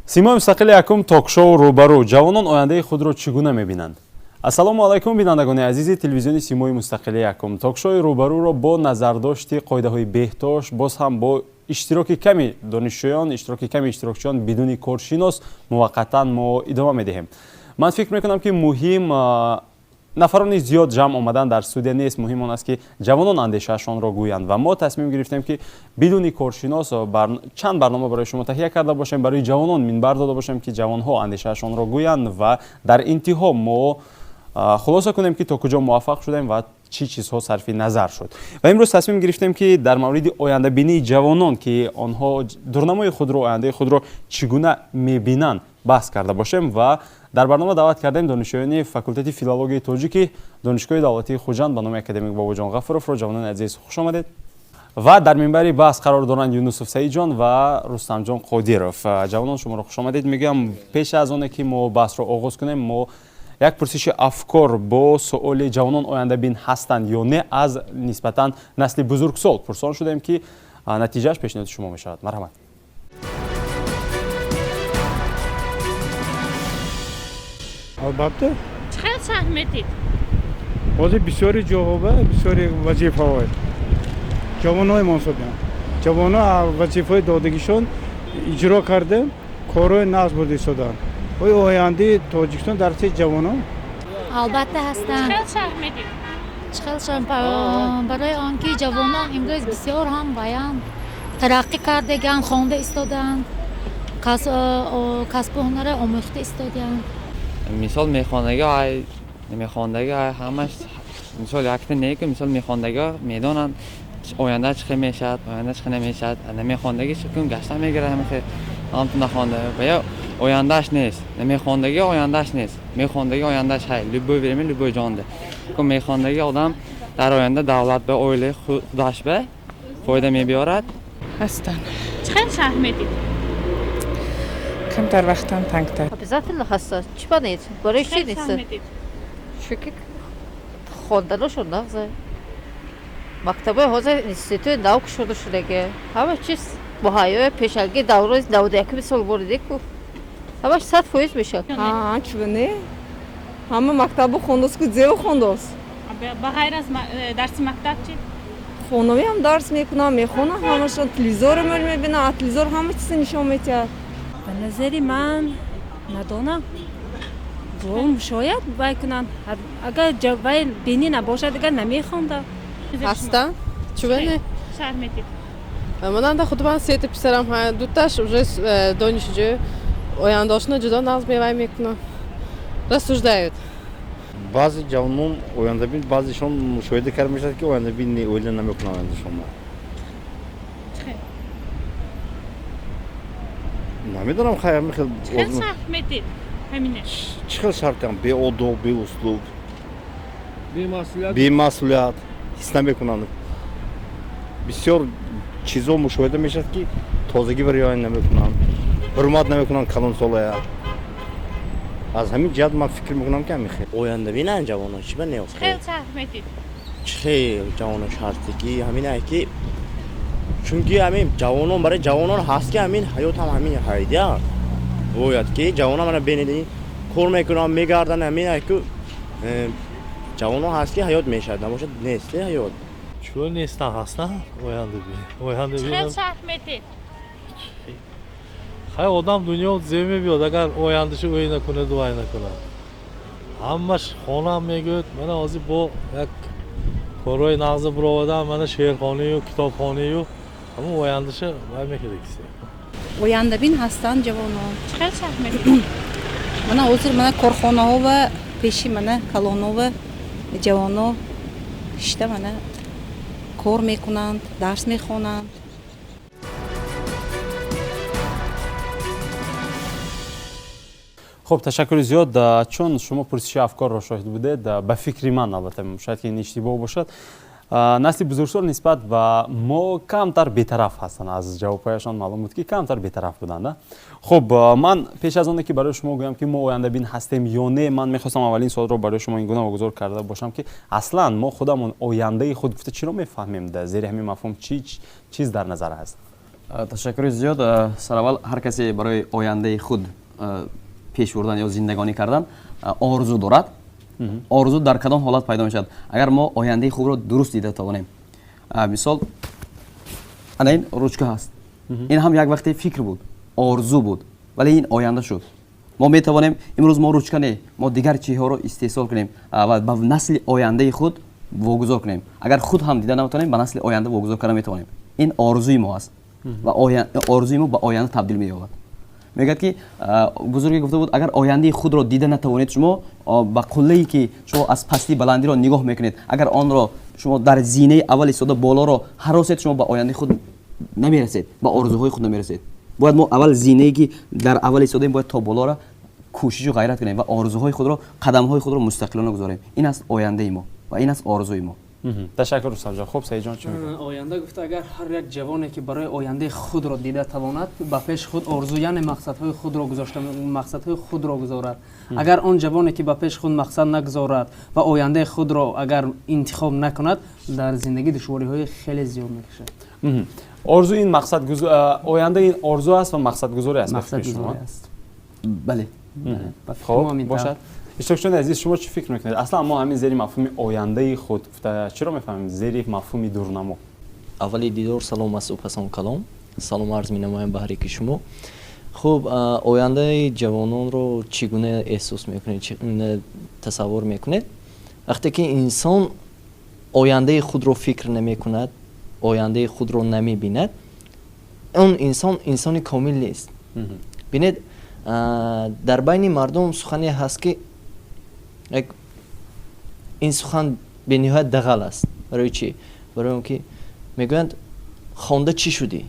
симои мустақили якум ток-шоу рӯбарӯ ҷавонон ояндаи худро чӣ гуна мебинанд? Ассалому алайкум бинандагони азизи телевизиони симои мустақили якум. Ток-шоуи рӯбарӯро бо назардошти қоидаҳои беҳтош, боз ҳам бо иштироки ками донишҷӯён, иштироки ками иштирокчиён бидуни коршинос муваққатан мо идома медиҳем. Ман фикр мекунам ки муҳим нафарони зиёд ҷамъ омадан дар студия нест. Муҳим он аст ки ҷавонон андешаашонро гӯянд ва мо тасмим гирифтем ки бидуни коршинос чанд барнома барои шумо таҳия карда бошем, барои ҷавонон минбар дода бошем ки ҷавонҳо андешаашонро гӯянд ва дар интиҳо мо хулоса кунем ки то куҷо муваффақ шудем ва чӣ чизҳо сарфи назар шуд. Ва имрӯз тасмим гирифтем ки дар мавриди ояндабинии ҷавонон ки онҳо дурнамои худро, ояндаи худро чӣ гуна мебинанд баҳс карда бошем ва дар барнома даъват кардем донишҷӯёни факултати филологияи тоҷики донишгоҳи давлатии Хуҷанд ба номи академик Бобоҷон Ғафуровро. Ҷавонони азиз, хуш омадед. ва дар минбари баҳс қарор доранд Юнусов Саидҷон ва Рустамҷон Қодиров. ҷавонон, шуморо хуш омадед мегӯям. Пеш аз оне ки мо баҳсро оғоз кунем, мо як пурсиши афкор бо суоли ҷавонон ояндабин ҳастанд ё не аз нисбатан насли бузургсол пурсон шудем ки натиҷааш пешниҳоди шумо мешавад. марҳамат. албатта чиқадр фаҳмедид? ҳозир бисёри ҷоҳоба бисёри вазифаҳо ҷавонҳои монсобиан ҷавонҳо вазифаҳои додагишон иҷро карда корҳои нағз бурда истодаанд. ои ояндаи тоҷикистон дар дасти ҷавонон албатта ҳастанд. чиқадр фаҳмедид? чиқадршон барои он ки ҷавонон имрӯз бисёр ҳам баянд тараққӣ кардаганд, хонда истоданд, касбу ҳунара омӯхта истоданд. мисол мехоҳандагӣ ҳамаш мисол якта не ки мисол мехоҳандагӣ медонанд оянда чӣ хел мешавад, оянда чӣ хел намешавад. Мехоҳандагӣ шикун гашта мегирад ҳамихел ҳамту нахонда ва ояндаш нест. Мехоҳандагӣ ояндаш нест. Мехоҳандагӣ ояндаш ҳай любой время любой ҷонда. Мехоҳандагӣ одам дар оянда давлат ба оилаи худаш ба фоида мебиёрад. ҳастанд. чиқадр фаҳмедид? камтар вақтам тангтар. Обязательно ҳаста. Чӣ банед? Барои чӣ нест? Чунки хонданошон нағзе. Мактабаи ҳозир институтуи нав кушода шудага. Ҳама чиз бо ҳаёи пешакӣ давраи 91 сол боридеку. ҳамаш 100% мешавад. чуне? ҳама мактабу хондос ку зева хондос. ба ғайр аз дарси мактаб чӣ? хонавӣ ҳам дарс мекунам, мехонам, ҳамашон телевизорро мебинам, телевизор ҳама чизро нишон метиҳад. ба назари ман надонам. шояд вай кунанд. агар вай бинӣ набошад, агар намехонда. ҳастанд. чувене? фаҳмедид? монанда худи ман сети писарам дуташ уже донишҷӯ ояндашона ҷудо нағз мевай мекунанд. рассуждают. баъзе ҷавонон ояндабин баъзешон мушоҳида карда мешавад ки ояндабин оила намекунанд ояндашонро. намедонам хайр мехел чиқадр фаҳмедид? ҳамине. чӣ хел шартиам беодоб, беуслуб, бемасъулият ҳис намекунанд. бисёр чизҳо мушоҳида мешавад ки тозагиро риоя намекунанд, ҳурмат намекунанд калонсолая. аз ҳамин ҷиҳат ман фикр мекунам ки ҳамин хел ояндабинанд ҷавонон чӣ ба неоз чиқадр фаҳмедид? чӣ хел ҷавонон шарте ки ҳаминае ки чунки ҳамин ҷавонон барои ҷавонон ҳаст ки ҳамин ҳаёт ҳам ҳамин ҳайдия бояд ки ҷавонон мана бенидӣ кор мекунанд мегарданд ҳаминае ки ҷавонон ҳаст ки ҳаёт мешавад набошад нест ҳаёт. чӯ нестан ҳастанд ояндабин? чиқадр фаҳмедид? хай одам дунё зев мебиёд агар ояндаша ӯй накунад вай накунад. ҳамаш хонам мегӯяд мана ҳозир бо як корҳои нағза бировардам мана шеърхонию китобхонию ҳамон ояндаша вай мекарда кисе. ояндабин ҳастанд ҷавонон. чиқадр фаҳмедид? мана ҳозир мана корхонаҳо ва пеши мана калонҳо ва ҷавоно ишта мана кор мекунанд, дарс мехонанд. хуб, ташаккури зиёд. чун шумо пурсиши афкорро шоҳид будед, ба фикри ман албатта шояд ки ин иштибоҳ бошад, насли бузургсол нисбат ба мо камтар бетараф ҳастанд. аз ҷавобҳояшон маълум буд ки камтар бетараф буданд. хуб, ман пеш аз оне ки барои шумо гӯям ки мо ояндабин ҳастем ё не, ман мехостам аввалин суолро барои шумо ин гуна вогузор карда бошам ки аслан мо худамон ояндаи худ гуфта чиро мефаҳмем? Зери ҳамин мафҳум чӣ чиз дар назар ҳаст? ташаккури зиёд. Сараввал ҳар касе барои ояндаи худ пеш бурдан ё зиндагонӣ кардан орзу дорад. Орзу дар кадом ҳолат пайдо мешавад? Агар мо ояндаи хубро дуруст дида тавонем. Мисол ана ин ручка ҳаст. Ин ҳам як вақте фикр буд, орзу буд, вале ин оянда шуд. мо метавонем имрӯз мо ручка не, мо дигар чизҳоро истеҳсол кунем ва ба насли ояндаи худ вогузор кунем. Агар худ ҳам дида наметавонем, ба насли оянда вогузор карда метавонем. Ин орзуи мо аст ва орзуи мо ба оянда табдил меёбад. мегӯяд ки бузурге гуфта буд, агар ояндаи худро дида натавонед, шумо ба қуллае ки шумо аз пастӣ баландиро нигоҳ мекунед, агар онро шумо дар зинаи аввал истода болоро ҳаросед, шумо ба ояндаи худ намерасед, ба орзуҳои худ намерасед. бояд мо аввал зинае ки дар аввал истодаем, бояд то болора кӯшишу ғайрат кунем ва орзуҳои худро, қадамҳои худро мустақилона гузорем. ин аст ояндаи мо ва ин аст орзуи мо. ташаккур рустамҷон. хуб саидҷон чӣ мегӯяд? оянда гуфта, агар ҳар як ҷавоне ки барои ояндаи худро дида тавонад, ба пеш худ орзу, яъне мақсадҳои худро гузошта, мақсадҳои худро гузорад. агар он ҷавоне ки ба пеш худ мақсад нагузорад ва ояндаи худро агар интихоб накунад, дар зиндагӣ душвориҳои хеле зиёд мекашад. орзу ин мақсад оянда ин орзу аст ва мақсадгузорӣ аст. мақсадгузорӣ аст. бале. хоб бошад. иштирокчиёни азиз, шумо чӣ фикр мекунед? аслан мо ҳамин зери мафҳуми ояндаи худ чиро мефаҳмем зери мафҳуми дурнамо? аввали дидор салом аз субҳасан калом. салом арз менамоям ба ҳар яки шумо. хуб, ояндаи ҷавононро чӣ гуна эҳсос мекунед, чӣ гуна тасаввур мекунед? вақте ки инсон ояндаи худро фикр намекунад, ояндаи худро намебинад, он инсон инсони комил нест. бинед, дар байни мардум сухане ҳаст ки ин сухан бениҳоят дағал аст. барои чӣ? барои он ки мегӯянд хонда чӣ шудӣ?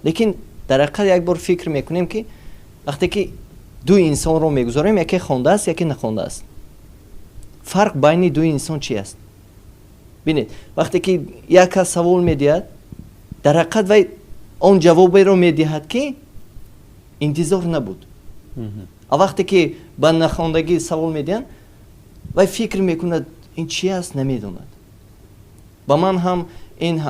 лекин дар ҳақиқат як бор фикр мекунем ки вақте ки ду инсонро мегузорем, яке хондааст, яке нахондааст. фарқ байни ду инсон чӣ аст? бинед, вақте ки як кас савол медиҳад, дар ҳақиқат вай он ҷавоберо медиҳад ки интизор набуд. а вақте ки ба нахондагӣ савол медиҳанд, вай фикр мекунад, ин чӣ аст, намедонад. ба ман ҳам ин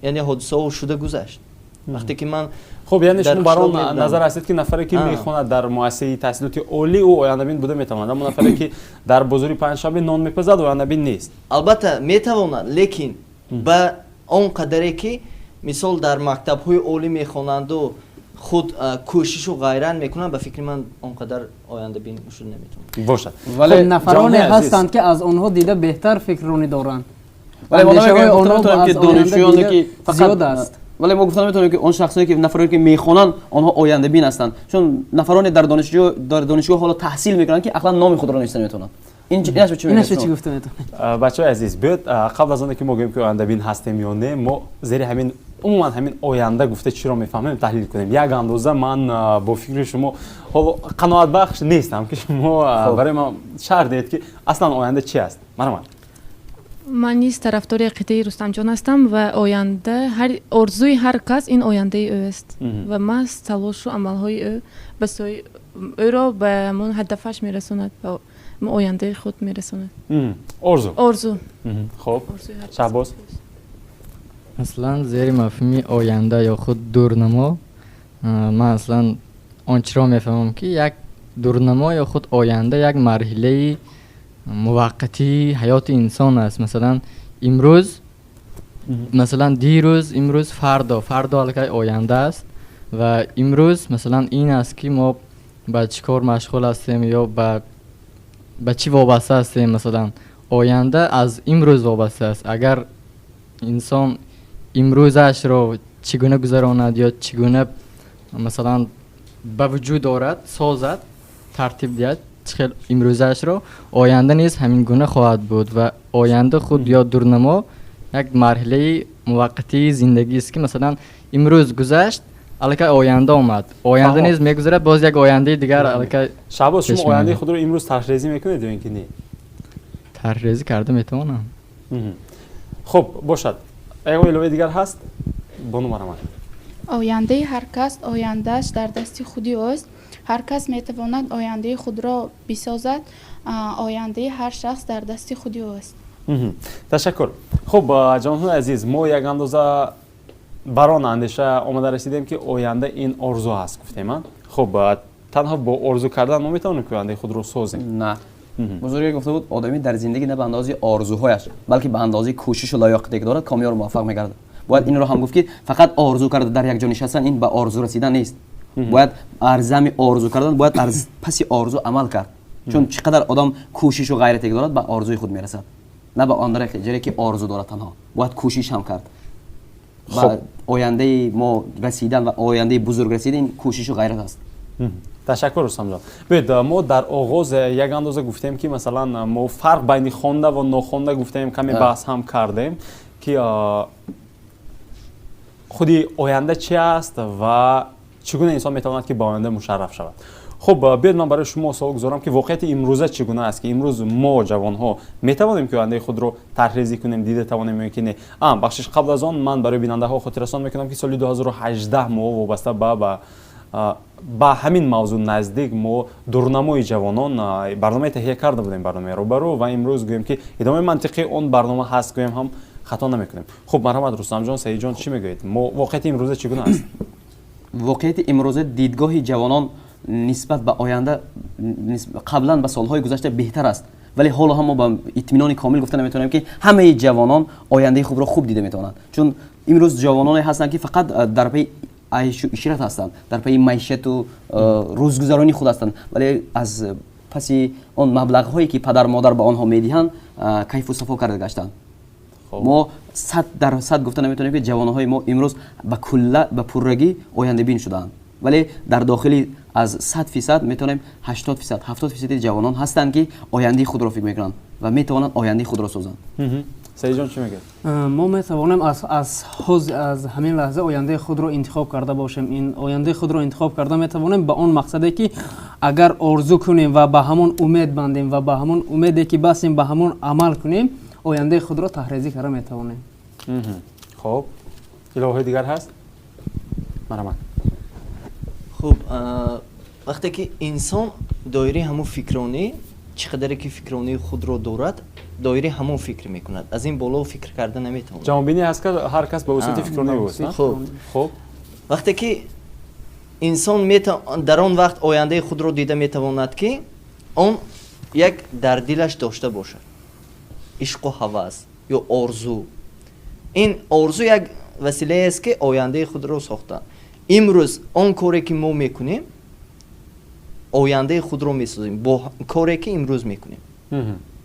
яъне ҳодисаҳо шуда гузашт. вақте ки ман хуб, яъне шумо бар он назар ҳастед ки нафаре ки мехонад дар муассисаи таҳсилоти олӣ ӯ ояндабин буда метавонад, аммо нафаре ки дар бозори панҷшанбе нон мепазад ояндабин нест. албатта метавонад, лекин ба он қадаре ки мисол дар мактабҳои олӣ мехонанду худ кӯшишу ғайрат мекунанд, ба фикри ман он қадар ояндабин шуда наметавонад. бошад. вале нафароне ҳастанд ки аз онҳо дида беҳтар фикрронӣ доранд. андешаҳои онҳо аз оянда дида зиёд аст. вале мо гуфта наметавонем ки он шахсоне ки нафароне ки мехонанд, онҳо ояндабин ҳастанд. чун нафароне дар донишгоҳ ҳоло таҳсил мекунанд ки ақлан номи худро навишта наметавонанд. чӣ гуфта метавонед? бачаҳои азиз, биёед қабл аз оне ки мо гӯем ки ояндабин ҳастем ё не, мо зери ҳамин умуман ҳамин оянда гуфта чиро мефаҳмем таҳлил кунем. як андоза ман бо фикри шумо ҳоло қаноатбахш нестам ки шумо барои ман шарҳ диҳед ки аслан оянда чӣ аст. марҳамат. ман низ тарафдори ақидаи рустамҷон ҳастам ва оянда орзуи ҳар кас ин ояндаи ӯ аст ва маҳз талошу амалҳои ӯ ӯро ба мон ҳадафаш мерасонад ва ояндаи худ мерасонад. орзу. хуб, шаҳбоз. аслан зери мафҳуми оянда ё худ дурнамо, ман аслан он чиро мефаҳмам ки як дурнамо ё худ оянда як марҳилаи муваққатии ҳаёти инсон аст. масалан имрӯз, масалан дирӯз, имрӯз фардо аллакай оянда аст ва имрӯз масалан ин аст ки мо ба чӣ кор машғул ҳастем ё ба чӣ вобаста ҳастем. масалан оянда аз имрӯз вобаста аст. агар инсон имрӯзашро чӣ гуна гузаронад ё чӣ гуна масалан ба вуҷуд орад, созад, тартиб диҳад хел имрӯзашро, оянда низ ҳамин гуна хоҳад буд ва оянда худ ё дурнамо як марҳилаи муваққатии зиндагист ки масалан имрӯз гузашт, аллакай оянда омад, оянда низ мегузарад, боз як ояндаи дигар аллакай. шаҳбоз, шумо ояндаи худро имрӯз тарҳрезӣ мекунед ё ин ки не? тарҳрезӣ карда метавонам. хуб, бошад. ягон иловаи дигар ҳаст? бону марҳамат. ояндаи ҳар кас ояндааш дар дасти худи ост. ҳар кас метавонад ояндаи худро бисозад. ояндаи ҳар шахс дар дасти худи ост. ташаккур. хуб, ҷавонҳои азиз, мо як андоза барон андеша омада расидем ки оянда ин орзу ҳаст гуфтем. хуб танҳо бо орзу кардан мо метавонем ки ояндаи худро созем? Не. бузург гуфта буд одами дар зиндагӣ не ба андози орзуҳояш балки ба андози кӯшишу лаёқате ки дорад комёб муваффақ мегардад. бояд инро ҳам гуфт ки фақат орзу карда дар як ҷо нишастан ин ба орзу расидан нест. бояд арзами орзу кардан бояд аз паси орзу амал кард. чун чӣ қадар одам кӯшишу ғайрате ки дорад ба орзуи худ мерасад. не ба он ҷере ки орзу дорад танҳо. бояд кӯшиш ҳам кард. ба ояндаи мо расидан ва ояндаи бузург расидан ин кӯшишу ғайрат аст. ташаккур рустамҷон. бед мо дар оғоз як андоза гуфтем ки масалан мо фарқ байни хонда ва нохонда гуфтем, каме баҳс ҳам кардем ки худи оянда чӣ аст ва чӣ гуна инсон метавонад ки ба оянда мушарраф шавад. хуб бед ман барои шумо суол гузорам ки воқеияти имрӯза чӣ гуна аст ки имрӯз мо ҷавонҳо метавонем ки ояндаи худро тарҳрезӣ кунем, дида тавонем ё ки не. бахшиш қабл аз он ман барои бинандаҳо хотиррасон мекунам ки соли 2018 мо вобаста ба ҳамин мавзӯъ наздик мо дурнамои ҷавонон барномае таҳия карда будем, барномаи рӯбарӯ, ва имрӯз гӯем ки идомаи мантиқи он барнома ҳаст гӯем ҳам хато намекунем. хуб марҳамат рустамҷон, саидҷон чӣ мегӯед? мо воқеияти имрӯза чӣ гуна аст? воқеияти имрӯза дидгоҳи ҷавонон нисбат ба оянда қаблан ба солҳои гузашта беҳтар аст, вале ҳоло ҳам мо ба итминони комил гуфта наметавонем ки ҳамаи ҷавонон ояндаи худро хуб дида метавонанд. чун имрӯз ҷавононе ҳастанд ки фақат дар паи айшу ишрат ҳастанд, дар паи маишату рӯзгузарони худ ҳастанд, вале аз паси он маблағҳое ки падар модар ба онҳо медиҳанд кайфу сафо карда гаштанд. мо 100% гуфта наметавонем ки ҷавонаҳои мо имрӯз ба пуррагӣ ояндабин шудаанд, вале дар дохили аз 100% метавонем 80%, 70% ҷавонон ҳастанд ки ояндаи худро фикр мекунанд ва метавонанд ояндаи худро созанд. саидҷон чӣ мегӯяд? мо метавонем аз ҳамин лаҳза ояндаи худро интихоб карда бошем. ин ояндаи худро интихоб карда метавонем ба он мақсаде ки агар орзу кунем ва ба ҳамон умед бандем ва ба ҳамон умеде ки бастем ба ҳамон амал кунем, ояндаи худро таҳрезӣ карда метавонем. хуб иловаҳои дигар ҳаст? марҳамат. хуб вақте ки инсон доираи ҳамон фикронӣ чӣ қадаре ки фикронии худро дорад, доираи ҳамон фикр мекунад. аз ин боло фикр карда наметавонад. ҷамъбинӣ ҳаст ки ҳар кас ба воситаи фикронӣ ост. хуб вақте ки инсон дар он вақт ояндаи худро дида метавонад ки он як дар дилаш дошта бошад ишқу ҳавас ё орзу. ин орзу як василаест ки ояндаи худро сохта. имрӯз он коре ки мо мекунем ояндаи худро месозем бо коре ки имрӯз мекунем.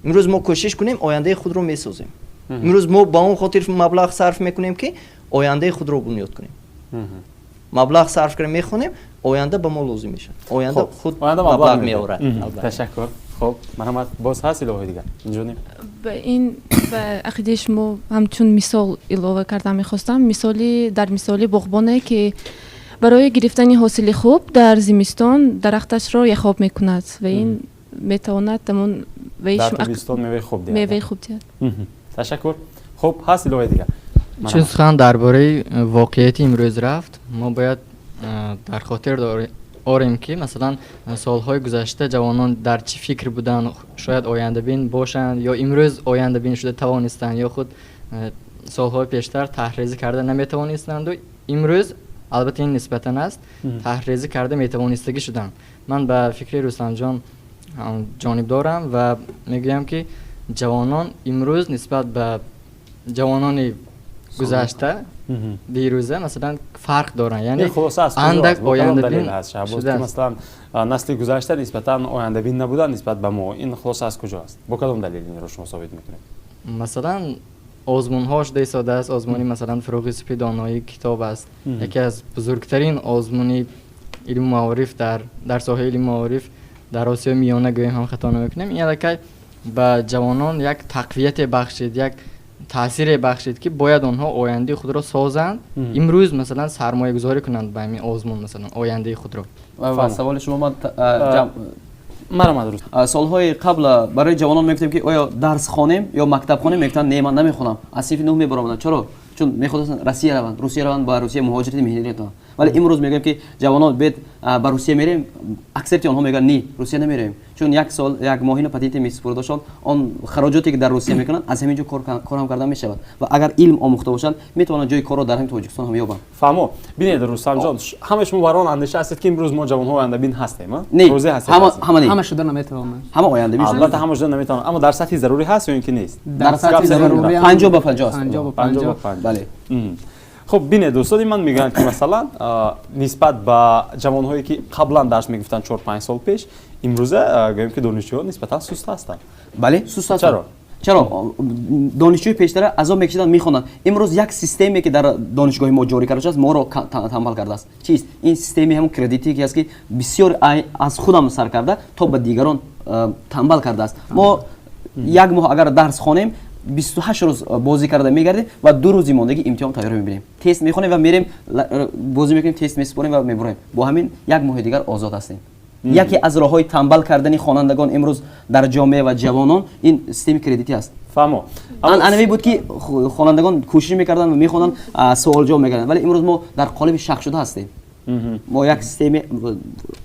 имрӯз мо кӯшиш кунем ояндаи худро месозем. имрӯз мо ба он хотир маблағ сарф мекунем ки ояндаи худро бунёд кунем. маблағ сарф кардем мехонем, оянда ба мо лозим мешад. оянда худ маблағ меорад. ташаккур. хуб марҳамат. боз ҳаст иловаи дигар? инҷонем ба ин ба ақидаи шумо ҳамчун мисол илова кардан мехостам. дар мисоли боғбоне ки барои гирифтани ҳосили хуб дар зимистон дарахташро яхоб мекунад ва ин метавонад тамон дар тобистон меваи хуб диҳад. меваи хуб диҳад. ташаккур. хуб ҳаст иловаи дигар? чун сухан дар бораи воқеияти имрӯз рафт, мо бояд дар хотир орем ки масалан солҳои гузашта ҷавонон дар чӣ фикр буданд, шояд ояндабин бошанд ё имрӯз ояндабин шуда тавонистанд ё худ солҳои пештар таҳрезӣ карда наметавонистанду имрӯз албатта ин нисбатан аст таҳрезӣ карда метавонистагӣ шуданд. ман ба фикри рустамҷон ҷониб дорам ва мегӯям ки ҷавонон имрӯз нисбат ба ҷавонони гузашта дирӯза масалан фарқ доранд, яъне андак ояндабин шудааст. масалан насли гузашта нисбатан ояндабин набуданд нисбат ба мо. ин хулоса аз куҷо аст? бо кадом далел инро шумо собит мекунед? масалан озмунҳо шуда истодааст. озмуни масалан фуруғи супи доноӣ китоб аст. яке аз бузургтарин озмуни илму маориф дар соҳаи илму маориф дар осиёи миёна гӯем ҳам хато намекунем. ин аллакай ба ҷавонон як тақвияте бахшид, як таъсире бахшид ки бояд онҳо ояндаи худро созанд. имрӯз масалан сармоягузорӣ кунанд ба ҳамин озмун масалан ояндаи худро. саволи шумо солҳои қабл барои ҷавонон мегуфтем ки оё дарс хонем ё мактаб хонем, мегуфтанд не ман намехонам, аз синфи 9 мебаромаданд. чаро? чун мехостанд Россия раванд, Русия раванд, ба Русия муҳоҷирати меҳнатӣ метавонанд. ولی امروز میگم که جوانان بیت به روسیه میریم اکثریت آنها میگن نه روسیه نمیریم چون یک سال یک ماهینه پتیت میسپرداشون آن خراجاتی که در روسیه میکنن از همینجا کار هم کردن میشود و اگر علم آموخته باشند میتونن جای کار رو در همین تاجیکستان هم یابن. فهمو ببینید رستم جان همه شما بران اندیشه هستید که امروز ما جوان‌ها آینده بین هستیم نه روزه هستیم همه شده نمیتونن همه آینده بین البته همه شده نمیتونن اما در سطح ضروری هست یا اینکه نیست در سطح ضروری 50 به 50 بله خب ببینید دوستان من میگن که مثلا نسبت به جوان‌هایی که قبلا درس میگفتن 4 5 سال پیش امروزه گویم که دانشجویان نسبتا سست هستند. بله سست هستند. چرا دانشجوی پیشتر از آن میکشیدن میخوندن امروز یک سیستمی که در دانشگاه ما جاری کرده است ما رو تنبل کرده است چیست این سیستمی همون کردیتی که است که بسیار از خودم سر کرده تا به دیگران تنبل کرده است ما یک ماه اگر درس خوانیم 28 روز بازی کرده میگردیم و 2 روزی ماندگی امتحان تیاری میبینیم تست میخونیم و میریم بازی میکنیم تست میسپاریم و میبریم با همین یک ماه دیگر آزاد هستیم. یکی از راه‌های تنبل کردن خوانندگان امروز در جامعه و جوانان این سیستم کردیتی است. فهمو انوی بود که خوانندگان کوشش میکردن و میخوندن سوال جواب میکردن ولی امروز ما در قالب شق شده هستیم ما یک سیستم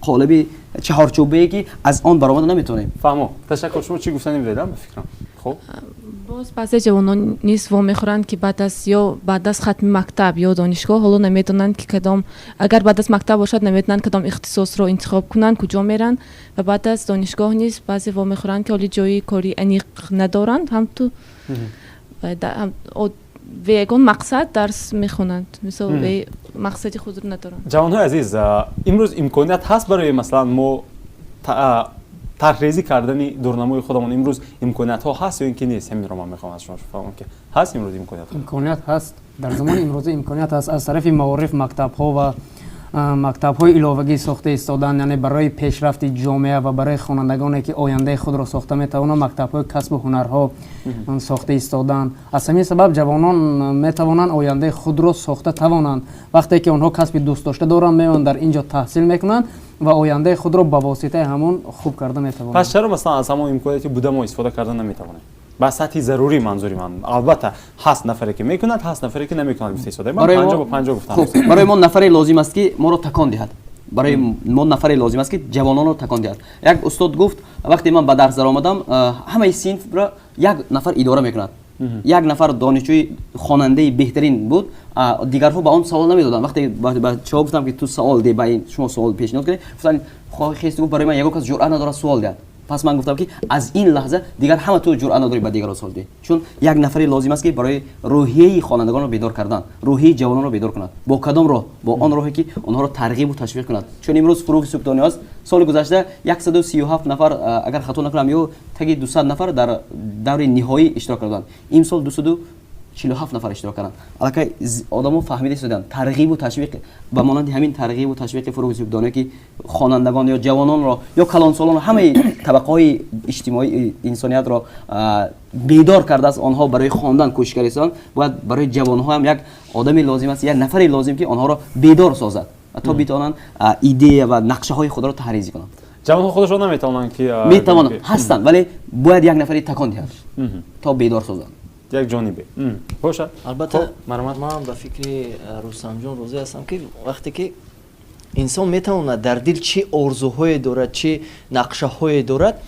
قالب چهارچوبه‌ای که از آن برآمد نمیتونیم. فهمو تشکر شما چی گفتنی میدادم به فکرم خب باز بعضی جوانان نیست وا میخورند که بعد از ختم مکتب یا دانشگاه حالا نمیدونند که کدام اگر بعد از مکتب باشد نمیدونند کدام اختصاص رو انتخاب کنند کجا میرن و بعد از دانشگاه نیست بعضی وا میخورند که حالا جایی کاری انیق ندارند هم تو و یگان مقصد درس میخونند مثلا و مقصدی خود رو ندارند. جوان‌های عزیز امروز امکانیت هست برای مثلا ما طرح‌ریزی کردن دورنمای خودمون امروز امکانیت ها هست یا اینکه نیست همین رو من میخوام از شما بفهمم که هست امروز امکانیت هست در زمان امروز امکانیت هست از طرف معارف مکتب ها و مکتب های علاوگی ساخته ایستادن یعنی برای پیشرفت جامعه و برای خوانندگانی که آینده خود را ساخته میتوانند مکتب های کسب و هنرها ساخته ایستادن از همین سبب جوانان میتوانند آینده خود را ساخته توانند وقتی که آنها کسب دوست داشته دارند میان در اینجا تحصیل میکنند و آینده خود را با واسطه همون خوب کرده میتوانند. پس چرا مثلا از همون امکاناتی بوده ما استفاده کردن نمیتوانیم؟ با سطح ضروری منظوری من البته هست نفری که میکنند هست نفری که نمیکنند گفته استفاده من 50 با 50 گفتم برای ما نفری لازم است که ما رو تکان دهد برای ما نفری لازم است که جوانان رو تکان دهد یک استاد گفت وقتی من به درس در آمدم همه صنف را یک نفر اداره میکند یک نفر دانشجوی خواننده بهترین بود دیگرها با اون سوال نمیدادن وقتی بچه‌ها گفتم که تو سوال ده با شما سوال پیشنهاد کنید گفتن خواهی گفت برای من یک کس جرأت نداره سوال دهد پس من گفتم که از این لحظه دیگر همه تو جرأت نداری به دیگران سوال دهی چون یک نفری لازم است که برای روحیه خوانندگان رو بیدار کردن روحیه جوانان رو بیدار کند با کدام راه با آن راهی که آنها رو ترغیب و تشویق کند چون امروز فروغ سوکتانی است سال گذشته 137 نفر اگر خطا نکنم یا تگی 200 نفر در دور نهایی اشتراک کردند این سال 247 نفر اشتراک کردند البته آدمو فهمیده شدن ترغیب و تشویق به مانند همین ترغیب و تشویق فروغ سوکتانی که خوانندگان یا جوانان را یا کلانسالان همه طبقه‌های اجتماعی انسانیت را بیدار کرده است آنها برای خواندن کوشش کردند باید برای جوان‌ها هم یک آدمی لازم است یک نفری لازم که آنها را بیدار سازد تا بتوانند ایده و نقشه‌های خود را تحریزی کنند. جوان‌ها خودشون نمیتونن که میتوانند هستند ولی باید یک نفری تکان دهد تا بیدار سازند. یک جانبه باشه. البته من به فکر رستم جان روزی هستم که وقتی که انسان میتواند در دل چه آرزوهایی دارد چه نقشه‌هایی دارد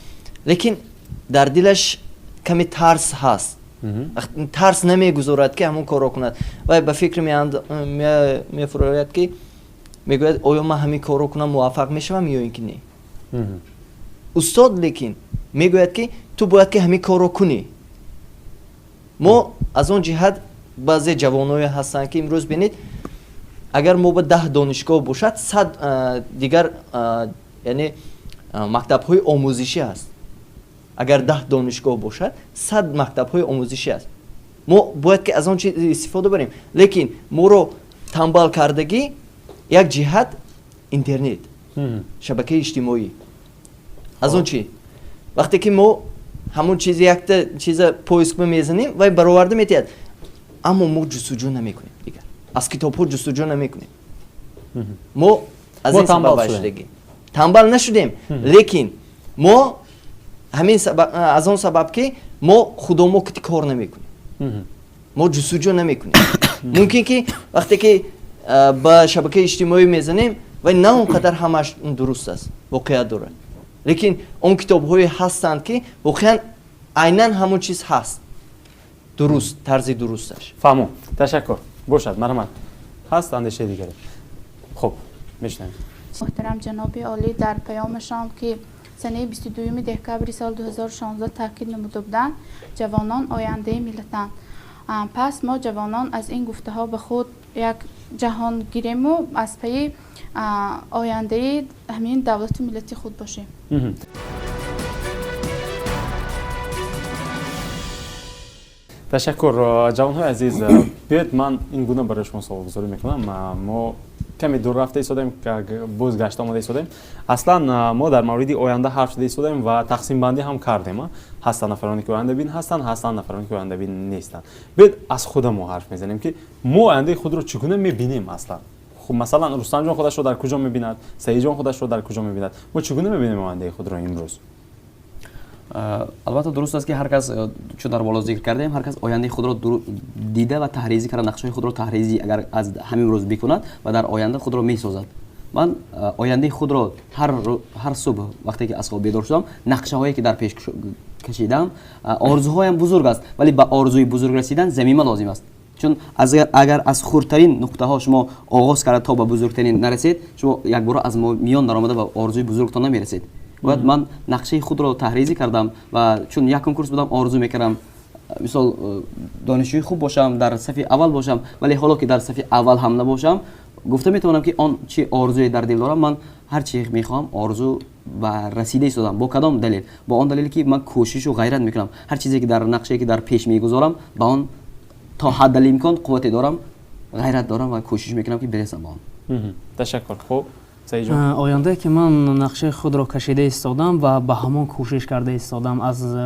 لیکن در دلش کمی ترس هست ترس نمیگذارد که همون کار را کند و به فکر میفراید که میگوید آیا من همین کار را کنم موفق میشوم یا اینکه نه استاد لیکن میگوید که تو باید که همین کار را کنی ما از اون جهت بعضی جوانایی هستن که امروز بینید اگر ما با 10 دانشگاه باشد 100 دیگر یعنی مکتب های آموزشی هست اگر 10 دانشگاه باشد 100 مکتب های آموزشی هست ما باید که از اون چیز استفاده بریم لیکن ما رو تنبال کردگی یک جهت اینترنت شبکه اجتماعی از اون چی وقتی که ما همون چیز یک چیز پویسک میزنیم و برآورده میتید اما ما جستجو نمیکنیم دیگر از کتاب ها جستجو نمیکنیم ما از این سبب شدگی تنبل نشدیم لیکن ما همین از اون سبب که ما خودمون کار نمیکنیم ما جستجو نمیکنیم ممکن که وقتی که ба шабакаи иҷтимоӣ мезанем ва на он қадар ҳамаш дуруст аст, воқеият дорад. лекин он китобҳое ҳастанд ки воқеан айнан ҳамон чиз ҳаст. дуруст, тарзи дурусташ. фаҳмон. Ташаккур. бошад, марҳамат. ҳаст андешаи дигаре. хуб, мешунавем. محترم جناب عالی در پیامشان که سنه 22 دکتر سال 2016 تاکید نموده بودند جوانان آینده ملتند. پس ما جوانان از این گفته ها به خود یک جهان گیریم و از پی آینده همین دولت و ملت خود باشیم. تشکر جوانهای عزیز. بیاید من این گونه برای شما سوال گذاری میکنم. ما کمی دور رفته ایستادیم که بازگشت آمده ایستادیم. اصلا ما در مورد آینده حرف زده ایستادیم و تقسیم بندی هم کردیم. هستن نفرانی که آینده بین هستن، هستن نفرانی که آینده بین نیستن. بیاید از خود ما حرف میزنیم که ما آینده خود رو چگونه میبینیم اصلا. خب مثلا رستم جان خودش رو در کجا میبیند؟ سعید جان خودش رو در کجا میبیند؟ ما چگونه میبینیم آینده خود رو امروز؟ البته درست است که هر کس چون در بالا ذکر کردیم هر کس آینده خود را دیده و تحریزی کرده، نقشه خود را تحریزی اگر از همین روز بکند و در آینده خود را میسازد. من آینده خود را هر صبح وقتی که از خواب بیدار شدم نقشه هایی که در پیش کشیدم، آرزوهایم بزرگ است ولی به آرزوی بزرگ رسیدن زمینه لازم است. چون اگر از خردترین نقطه ها شما آغاز کرده تا به بزرگترین نرسید، شما یک بار از میان در آمده به آرزوی بزرگتان نمیرسید. باید من نقشه خود را تحریزی کردم و چون یک کنکورس بودم آرزو میکردم مثال دانشجوی خوب باشم، در صف اول باشم، ولی حالا که در صف اول هم نباشم گفته میتونم که آن چه آرزوی در دل دارم. من هر چی میخوام آرزو و رسیده ایستادم. با کدام دلیل؟ با آن دلیلی که من کوشش و غیرت میکنم. هر چیزی که در نقشه که در پیش میگذارم با آن تا حد امکان قوت دارم، غیرت دارم و کوشش میکنم که برسم به آن. تشکر. خوب آینده که من نقشه خود را کشیده ایستادم و به همان کوشش کرده ایستادم. از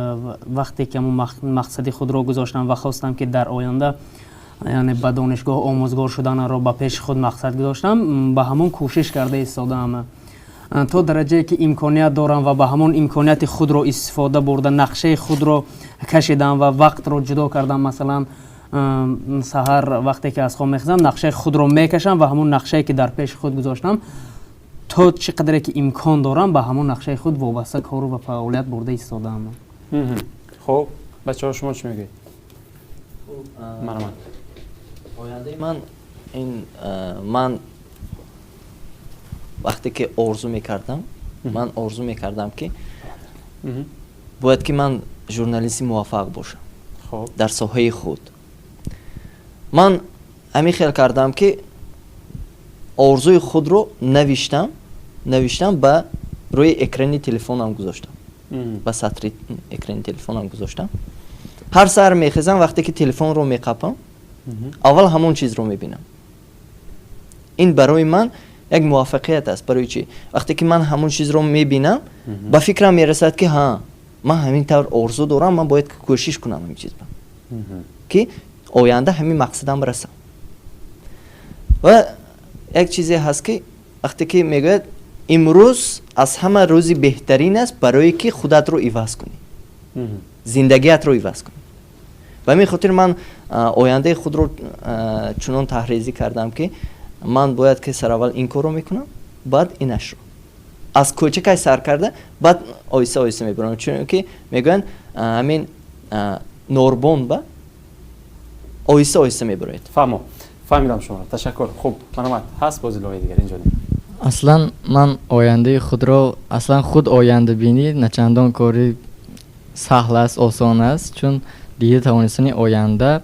وقتی که مقصد خود را گذاشتم و خواستم که در آینده یعنی به دانشگاه آموزگار شدن را به پیش خود مقصد گذاشتم، به همان کوشش کرده ایستادم تا درجه که امکانیت دارم و به همان امکانیت خود را استفاده برده نقشه خود را کشیدم و وقت را جدا کردم. مثلا سحر وقتی که از خواب میخزم نقشه خود را میکشم و همون نقشه که در پیش خود گذاشتم تا چقدر که امکان دارم به همون نقشه خود وابسته کار و فعالیت برده ایستادم. خب بچه ها شما چی میگید؟ آینده من وقتی که آرزو میکردم من آرزو میکردم که باید که من ژورنالیستی موفق باشم در ساحه خود. من همین خیال کردم که آرزوی خود رو نوشتم به روی اکرانی تلفنم گذاشتم، به سطر اکرانی تلفنم گذاشتم. هر سحر میخیزم وقتی که تلفن رو میقاپم اول همون چیز رو میبینم. این برای من یک موفقیت است. برای چی؟ وقتی که من همون چیز رو میبینم با فکرم میرسد که ها من همین طور آرزو دارم، من باید کوشش کنم همین چیز که آینده همین مقصدم برسم. و یک چیزی هست که وقتی که میگوید امروز از همه روزی بهترین است برای که خودت رو عوض کنی، زندگیت رو عوض کنی. و همین خاطر من آینده خود رو چنان تحریزی کردم که من باید که سر اول این کار رو میکنم، بعد اینش رو از کوچکش سر کرده بعد آیسته آیسته میبرم. چون که میگن همین نوربون با آیسته آیسته میبرید. فهمیدم شما. تشکر. خوب مرحمت. هست بازی لایه دیگر اینجا اصلا من آینده خود را اصلا خود آینده بینی نچندان کاری سهل است، آسان است، چون دیده توانستن آینده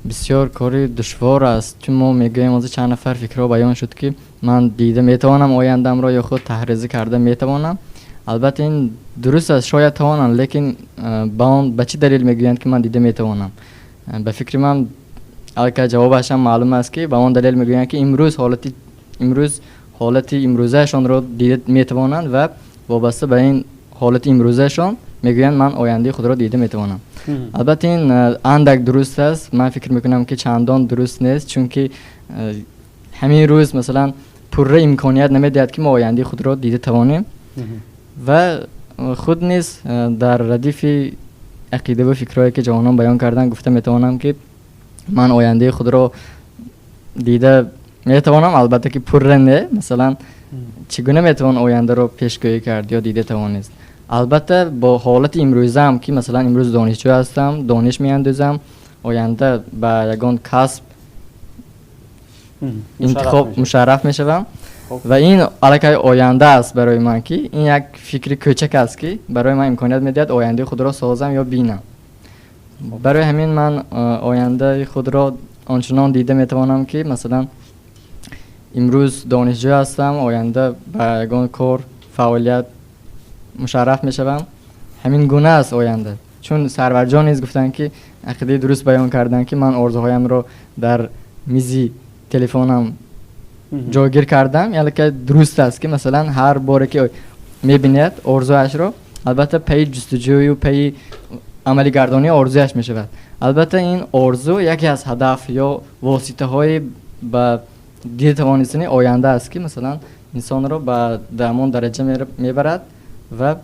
بسیار کاری دشوار است. چون ما میگوییم از چند نفر فکرها بیان شد که من دیده میتوانم آیندم را یا خود تحریز کرده میتوانم. البته این درست است، شاید توانم، لیکن به چه دلیل میگویند که من دیده میتوانم؟ به فکر من البته جوابش هم معلوم است که به اون دلیل میگویند که امروز حالت امروزهشان را دیده میتوانند و وابسته به این حالت امروزهشان میگویند من آینده خود را دیده میتوانم. البته این اندک درست است، من فکر میکنم که چندان درست نیست، چون که همین روز مثلا پوره امکانیت نمیدهد که ما آینده خود را دیده توانیم و خود نیز در ردیف عقیده و فکرهایی که جوانان بیان کردن گفته میتوانم که من آینده خود را دیده метавонам, албатта ки пурра не. Масалан, чигуна метавон ояндаро пешгӯӣ кард ё дида тавонист. Албатта бо ҳолати имрӯзаам ки масалан имрӯз донишҷӯ ҳастам, дониш меандӯзам, оянда ба ягон касб интихоб мушарраф мешавам ва ин аллакай оянда аст барои ман ки ин як фикри кӯчак аст ки барои ман имконият медиҳад ояндаи худро созам ё бинам. барои ҳамин ман ояндаи худро ончунон дида метавонам ки масалан имрӯз донишҷӯ ҳастам, оянда ба ягон кор фаъолият мушарраф мешавам. ҳамин гуна аст оянда. чун сарварҷон низ гуфтанд ки ақидаи дуруст баён карданд ки ман орзуҳоямро дар мизи телефонам ҷойгир кардам. яъне дуруст аст ки масалан ҳар боре ки мебинад орзуашро албатта паи ҷустуҷӯю паи амалигардонии орзуяш мешавад. албатта ин орзу яке аз ҳадаф ё воситаҳои ба дида тавонистани оянда аст ки масалан инсонро ба ҳамон дараҷа мебарад ва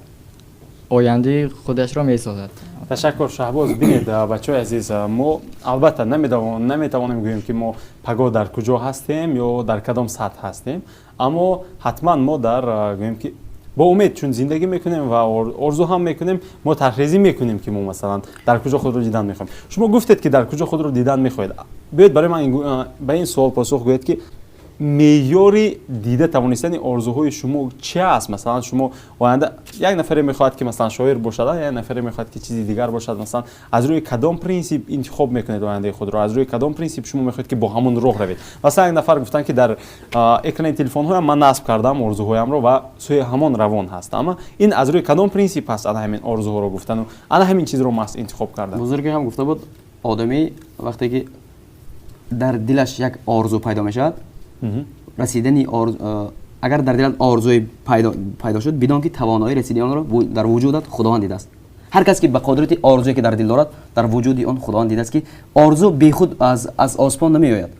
ояндаи худашро месозад. ташаккур Шаҳбоз. бинед бачаҳои азиз, мо албатта наметавонем гӯем ки мо паго дар куҷо ҳастем ё дар кадом сатҳ ҳастем, аммо ҳатман мо дар гӯем ки бо умед чун зиндагӣ мекунем ва орзу ҳам мекунем, мо тарҳрезӣ мекунем ки мо масалан дар куҷо худро дидан мехоҳем. шумо гуфтед ки дар куҷо худро дидан мехоҳед. биёед барои ман ба ин суол посух гӯед ки меъёри дида тавонистани орзуҳои шумо чи аст? масалан шумо оянда як нафаре мехоҳад ки масалан шоир бошад, як нафаре мехоҳад ки чизи дигар бошад. масалан аз рӯи кадом принсип интихоб мекунед ояндаи худро? аз рӯи кадом принсип шумо мехоҳед ки бо ҳамон роҳ равед? масалан як нафар гуфтанд ки дар экрани телефонҳоям ман насб кардам орзуҳоямро ва сӯи ҳамон равон ҳастам. ин аз рӯи кадом принсип аст ана ҳамин орзуҳоро гуфтану ана ҳамин чизро маҳз интихоб кардан? бузурги ҳам гуфта буд, одамӣ вақте ки дар дилаш як орзу пайдо мешавад, расидани агар дар дилат орзуи пайдо шуд, бидон ки тавоноии расидани онро дар вуҷудат худованд дидааст. ҳар кас ки ба қодрати орзуе ки дар дил дорад, дар вуҷуди он худованд дидааст ки орзу бехуд аз осмон намеояд.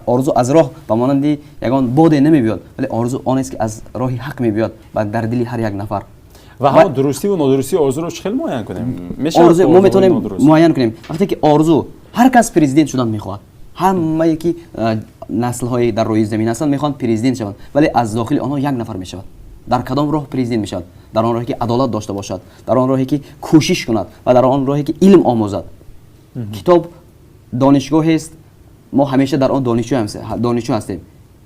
орзу аз роҳ ба монанди ягон боде намебиёд, вале орзу он аст ки аз роҳи ҳақ мебиёд ба дар дили ҳар як нафар. ва ҳама дурустиву нодурустии орзуро чӣ хел муайян кунем? мо метавонем муайян кунем. вақте ки орзу ҳар кас президент шудан мехоҳад, ҳамае ки наслҳои дар рӯи замин ҳастанд мехоҳанд президент шаванд, вале аз дохили онҳо як нафар мешавад. дар кадом роҳ президент мешавад? дар он роҳе ки адолат дошта бошад, дар он роҳе ки кӯшиш кунад ва дар он роҳе ки илм омӯзад. китоб донишгоҳест, мо ҳамеша дар он донишҷӯ ҳастем.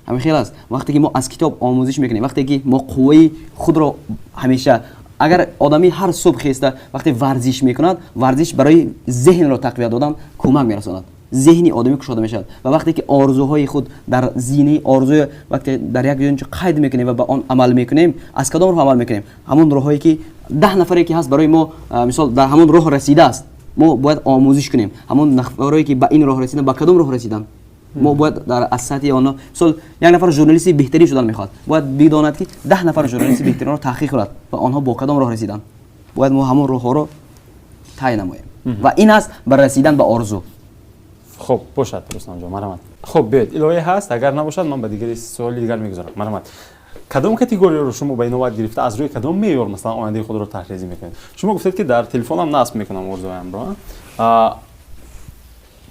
ҳамин хел аст. вақте ки мо аз китоб омӯзиш мекунем, вақте ки мо қувваи худро ҳамеша, агар одамӣ ҳар субҳ хеста вақте варзиш мекунад, варзиш барои зеҳнро тақвият додан кӯмак мерасонад. зеҳни одамӣ кушода мешавад ва вақте ки орзуҳои худ дар зинаи орзуи вақте дар як ҷойнчо қайд мекунем ва ба он амал мекунем, аз кадом роҳ амал мекунем? ҳамон роҳҳое ки 10 нафаре ки ҳаст барои мо, мисол дар ҳамон роҳ расидааст, мо бояд омӯзиш кунем. ҳамон нафаре ки ба ин роҳ расидан, ба кадом роҳ расидан? мо бояд дар аз сатҳи онҳо, мисол як нафар журналисти беҳтарин шудан мехоҳад, бояд бидонад ки 10 нафар журналисти беҳтаринро таҳқиқ кунад ва онҳо бо кадом роҳ расидан. бояд мо ҳамон роҳҳоро тай намоем ва ин аст ба расидан ба орзу. خب باشد رستم جان، مرحمت. خب بیاید الهی هست، اگر نباشد من به دیگری سوالی دیگر میگذارم. مرحمت. کدام کاتگوری رو شما به این نوبت گرفته از روی کدام معیار مثلا آینده خود رو تحریزی میکنید؟ شما گفتید که در تلفنم نصب میکنم آرزوام رو.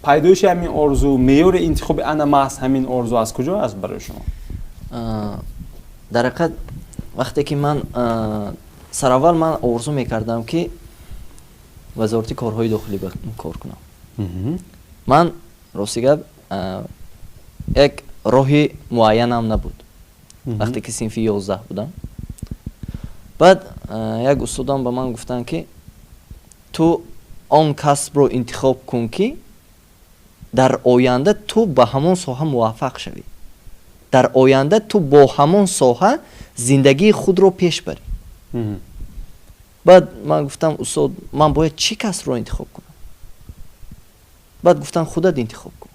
پیدایش همین آرزو، معیار انتخاب انا محض همین آرزو از کجا است برای شما؟ در حقیقت وقتی که من سراول من آرزو میکردم که وزارت کارهای داخلی کار کنم. من راستیگه یک راهی معینم نبود. وقتی که صنف 11 بودم، بعد یک استادم به من گفتن که تو آن کسب رو انتخاب کن که در آینده تو به همون ساحه موفق شوی، در آینده تو با همون ساحه زندگی خود رو پیش بری. بعد من گفتم استاد من باید چی کسب رو انتخاب کنم؟ بعد گفتن خودت انتخاب کن.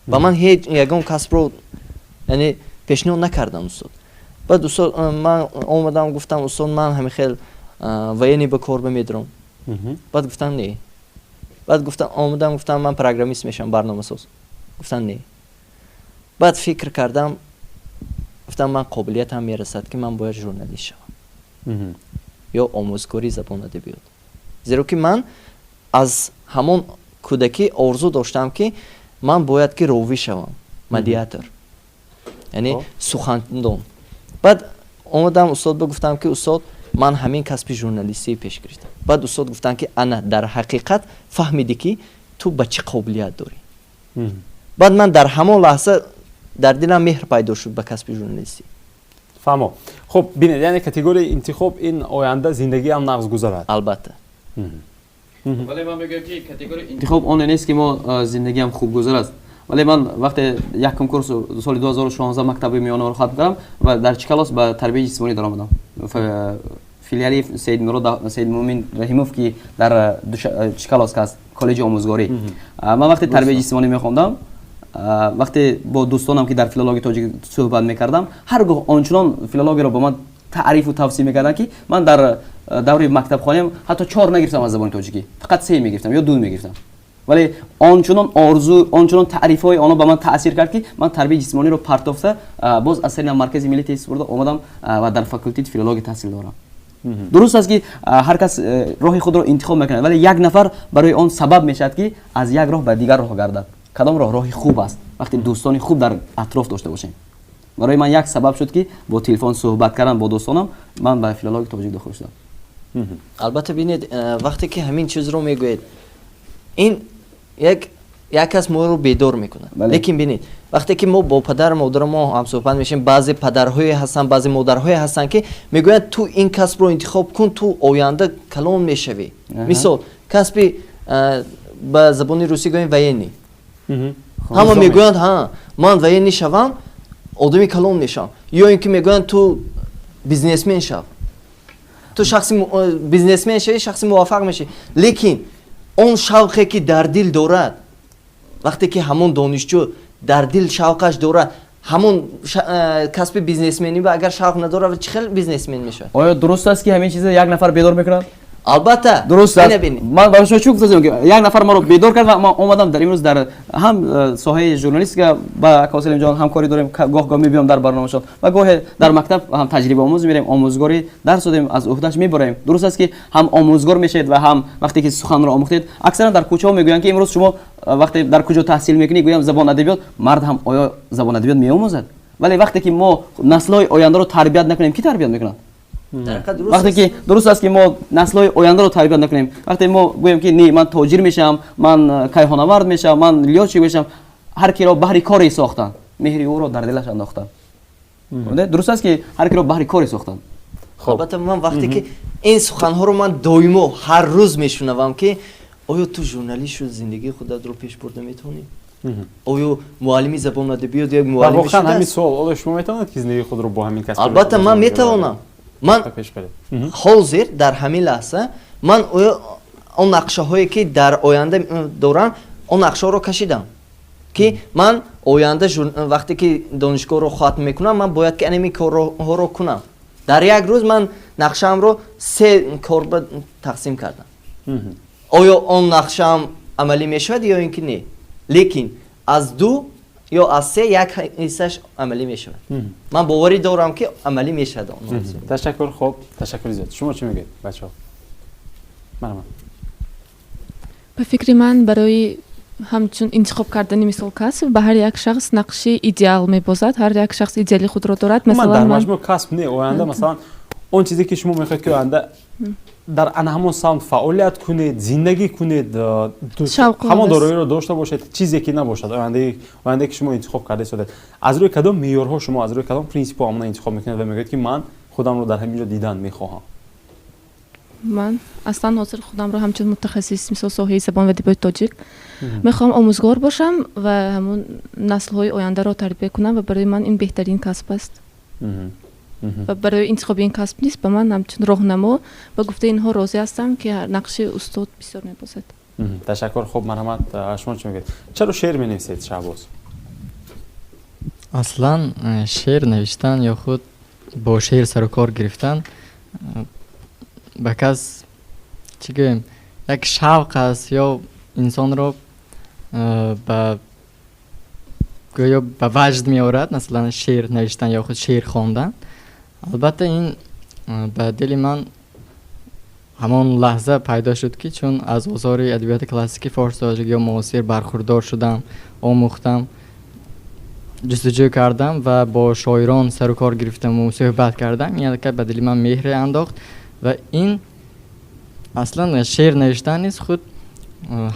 با من هیچ یگان کسب رو یعنی پیشنهاد نکردم استاد. بعد استاد من اومدم گفتم استاد من همین خیلی وینی به کار میدارم. بعد گفتن نه. بعد گفتم اومدم گفتم من پروگرامیست میشم، برنامه ساز. گفتن نه. بعد فکر کردم گفتم من قابلیت هم میرسد که من باید ژورنالیست شوم یا آموزگاری زبان ادبیات. زیرا که من از همون کودکی آرزو داشتم که من باید که راوی شوم، مدیاتور. یعنی سخنران. بعد اومدم استاد بگفتم که استاد من همین کسب ژورنالیستی پیش گرفتم. بعد استاد گفتن که انا در حقیقت فهمیدی که تو به چه قابلیت داری. بعد من در همون لحظه در دلم مهر پیدا شد به کسب ژورنالیستی. فهمو. خب ببینید یعنی کاتگوری انتخاب این آینده زندگی هم نقش گذارد. البته. ولی من میگم که کاتگوری انتخاب اون نیست که ما زندگی هم خوب گذرد. ولی من وقتی یکم کورس سال 2016 مکتب میانه رو ختم کردم و در چه کلاس به تربیت جسمانی درآمدم. فیلیالی سید مومن رحیموف که در چه کلاس است کالج آموزگاری. من وقتی تربیت جسمانی میخوندم وقتی با دوستانم که در فیلولوژی تاجیک صحبت میکردم هرگاه آنچنان فیلولوژی رو با من تعریف و توصیف میکردن که من در دوره مکتب خانم حتی 4 نگرفتم از زبان تاجیکی، فقط 3 میگرفتم یا 2 میگرفتم. ولی آنچنان آرزو آنچنان تعریف های آنها به من تاثیر کرد که من تربیت جسمانی رو پرتافته باز از سری مرکز ملی استفاده اومدم و در فاکولته فیلولوژی تحصیل دارم. درست است که هر کس راه خود را انتخاب میکنه ولی یک نفر برای آن سبب میشد که از یک راه به دیگر راه گردد. کدام راه خوب است وقتی دوستانی خوب در اطراف داشته باشیم. برای من یک سبب شد که با تلفن صحبت کردن با دوستانم من به فیلولوژی تاجیک داخل شدم. البته ببینید وقتی که همین چیز رو میگوید این یک کس ما رو بیدار میکنه. لیکن ببینید وقتی که ما با پدر مادر ما هم صحبت میشیم بعضی پدرهای هستن بعضی مادرهای هستن که میگویند تو این کسب رو انتخاب کن تو آینده کلان میشوی. مثال کسب به زبان روسی گوییم وینی. همه میگویند ها من وینی شوم آدمی کلان میشم یا اینکه میگویند تو بیزنسمن شو تو شخصی بیزنسمن شوی شخصی موفق میشی. لیکن اون شوقی که در دل دارد وقتی که همون دانشجو در دل شوقش دارد همون کسب بیزنسمنی و اگر شوق نداره چه خیلی بیزنسمن میشه. آیا درست است که همین چیزا یک نفر بیدار میکنه؟ البته درست است. من برای شما چی گفتم که یک نفر ما رو بیدار کرد و ما اومدم در امروز در هم ساحه ژورنالیستیک با اکاسلم جان همکاری داریم گاه میبینم در برنامه‌شون و گاه در مکتب هم تجربه آموز میریم آموزگاری درس دادیم از عهدهش میبریم. درست است که هم آموزگار میشید و هم وقتی که سخن را آموختید اکثرا در کوچه ها میگویند که امروز شما وقتی در کجا تحصیل میکنی گویم زبان ادبیات مرد هم آیا زبان ادبیات میآموزد ولی وقتی که ما نسل‌های آینده رو تربیت نکنیم کی تربیت میکنه؟ وقتی که درست است که ما نسل‌های آینده رو تربیت نکنیم وقتی ما گوییم که نه من تاجر میشم من کیهان‌آورد میشم من لیاچی میشم هر کی را بهر کاری ساختن مهری او را در دلش انداختن. درست است که هر کی را بهر کاری ساختن. البته من وقتی که این سخن‌ها رو من دائما هر روز میشنوم که آیا تو ژورنالیست شد زندگی خودت رو پیش برده میتونی؟ آیا معلمی زبان ادبیات یک معلمی شده؟ همین سوال آیا شما میتونید که زندگی خود رو با همین کسب البته من میتونم. من حاضر در همین لحظه من اون نقشه هایی که در آینده دارم اون نقشه رو کشیدم که من آینده وقتی که دانشگاه رو ختم میکنم من باید که اینمی کار رو کنم. در یک روز من نقشه‌ام رو 3 کار تقسیم کردم. آیا اون نقشه‌ام عملی میشود یا اینکه نه؟ لیکن از 2 یا از 3 یک حصهش عملی میشود. من باوری دارم که عملی میشود. تشکر. خوب تشکر زیاد. شما چی میگید بچه‌ها؟ من به فکر من برای همچون انتخاب کردن مثال کسب به هر یک شخص نقشه ایدئال میبازد. هر یک شخص ایدئالی خود را دارد. مثلا من در مجموع کسب نه آینده مثلا اون چیزی که شما میخواید که آینده در همون سمت فعالیت کنید زندگی کنید همون دارایی رو داشته باشید چیزی که نباشد آینده که شما انتخاب کرده شده از روی کدام معیارها شما از روی کدام پرینسیپ ها انتخاب میکنید و میگید که من خودم رو در همینجا دیدن میخواهم. من اصلا حاضر خودم رو همچون متخصص مثل ساحه زبان و ادبیات تاجیک میخوام آموزگار باشم و همون نسل های آینده رو تربیت کنم و برای من این بهترین کسب است. و برای انتخاب این کسب نیست به من همچون راهنما و گفته اینها راضی هستم که نقشه استاد بسیار میبازد. تشکر. خوب مرحمت. شما چی میگید؟ چرا شعر مینویسید شعباز؟ اصلا شعر نوشتن یا خود با شعر سر و کار گرفتن به کس چی گویم یک شوق است یا انسان رو به گویا به وجد می آورد مثلا شعر نوشتن یا خود شعر خواندن. البته این به دل من همان لحظه پیدا شد که چون از آثار ادبیات کلاسیک فارسی یا معاصر برخوردار شدم آموختم جستجو کردم و با شاعران سر و کار گرفتم و صحبت کردم. این حرکت به دل من مهر انداخت و این اصلا شعر نوشتن نیست، خود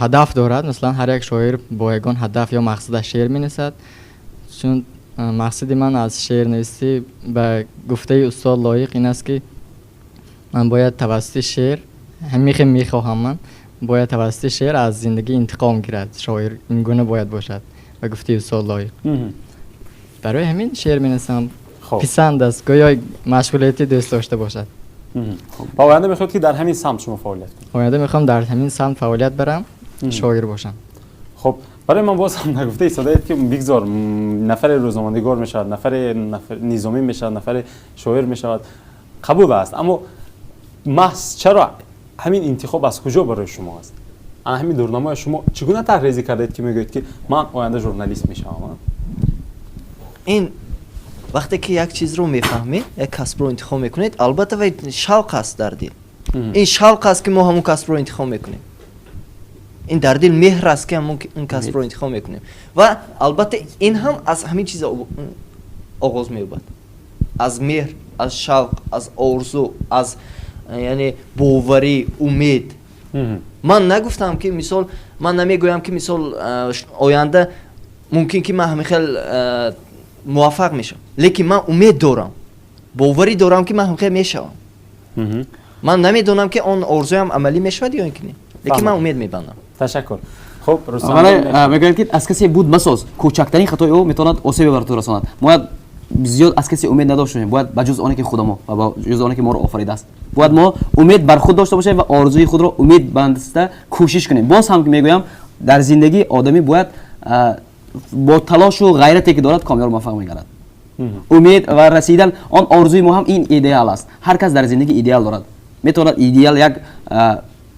هدف دارد. مثلا هر یک شاعر با یگان هدف یا مقصد شعر می‌نویسد. چون مقصد من از شعر نویسی به گفته استاد لایق این است که من باید توسط شعر میخواهم من باید توسط شعر از زندگی انتقام گیرد. شاعر این گونه باید باشد و گفته استاد لایق. برای همین شعر می‌نویسم. پسند است گویا مشغولیتی دوست داشته باشد. و آینده میخواد که در همین سمت شما فعالیت کنید؟ آینده میخوام در همین سمت فعالیت برم، شاعر باشم. خب برای من باز هم نگفته ایستادید که بگذار نفر روزنامه‌نگار میشود، نفر نظامی میشود، نفر شاعر میشود، قبول است، اما محض چرا همین انتخاب از کجا برای شما است؟ همین دورنامه شما چگونه طرحریزی کردید که میگوید که من آینده ژورنالیست میشم؟ این وقتی که یک چیز رو میفهمید، یک کسب رو انتخاب میکنید، البته و شوق است در دل. این شوق است که ما همون کسب رو انتخاب میکنیم. این در دل مهر است که همون اون کسب رو انتخاب میکنیم. و البته این هم از همین چیز آغاز می‌یابد. از مهر، از شوق، از آرزو، از یعنی باوری، امید. من نگفتم که مثال، من نمیگویم که مثال آینده ممکن که من همیشه موفق میشم، لیکن من امید دارم، باوری دارم که من همیشه میشم. من نمیدونم که اون آرزویم عملی میشود یا اینکه نه، لیکن من امید میبندم. تشکر. خب رستم میگن که از کسی بود مساز کوچکترین خطای او میتواند آسیب بر تو رساند. باید زیاد از کسی امید نداشته باشیم، باید بجز آنی که خدا ما و بجز آنی که ما رو آفریده است باید ما امید بر خود داشته باشیم و آرزوی خود رو امید بندسته کوشش کنیم. باز هم که میگویم در زندگی آدمی باید با تلاش و غیرتی که دارد کامیاب موفق میگردد. امید و رسیدن آن آرزوی ما هم این ایدئال است. هر کس در زندگی ایدئال دارد. میتواند ایدئال یک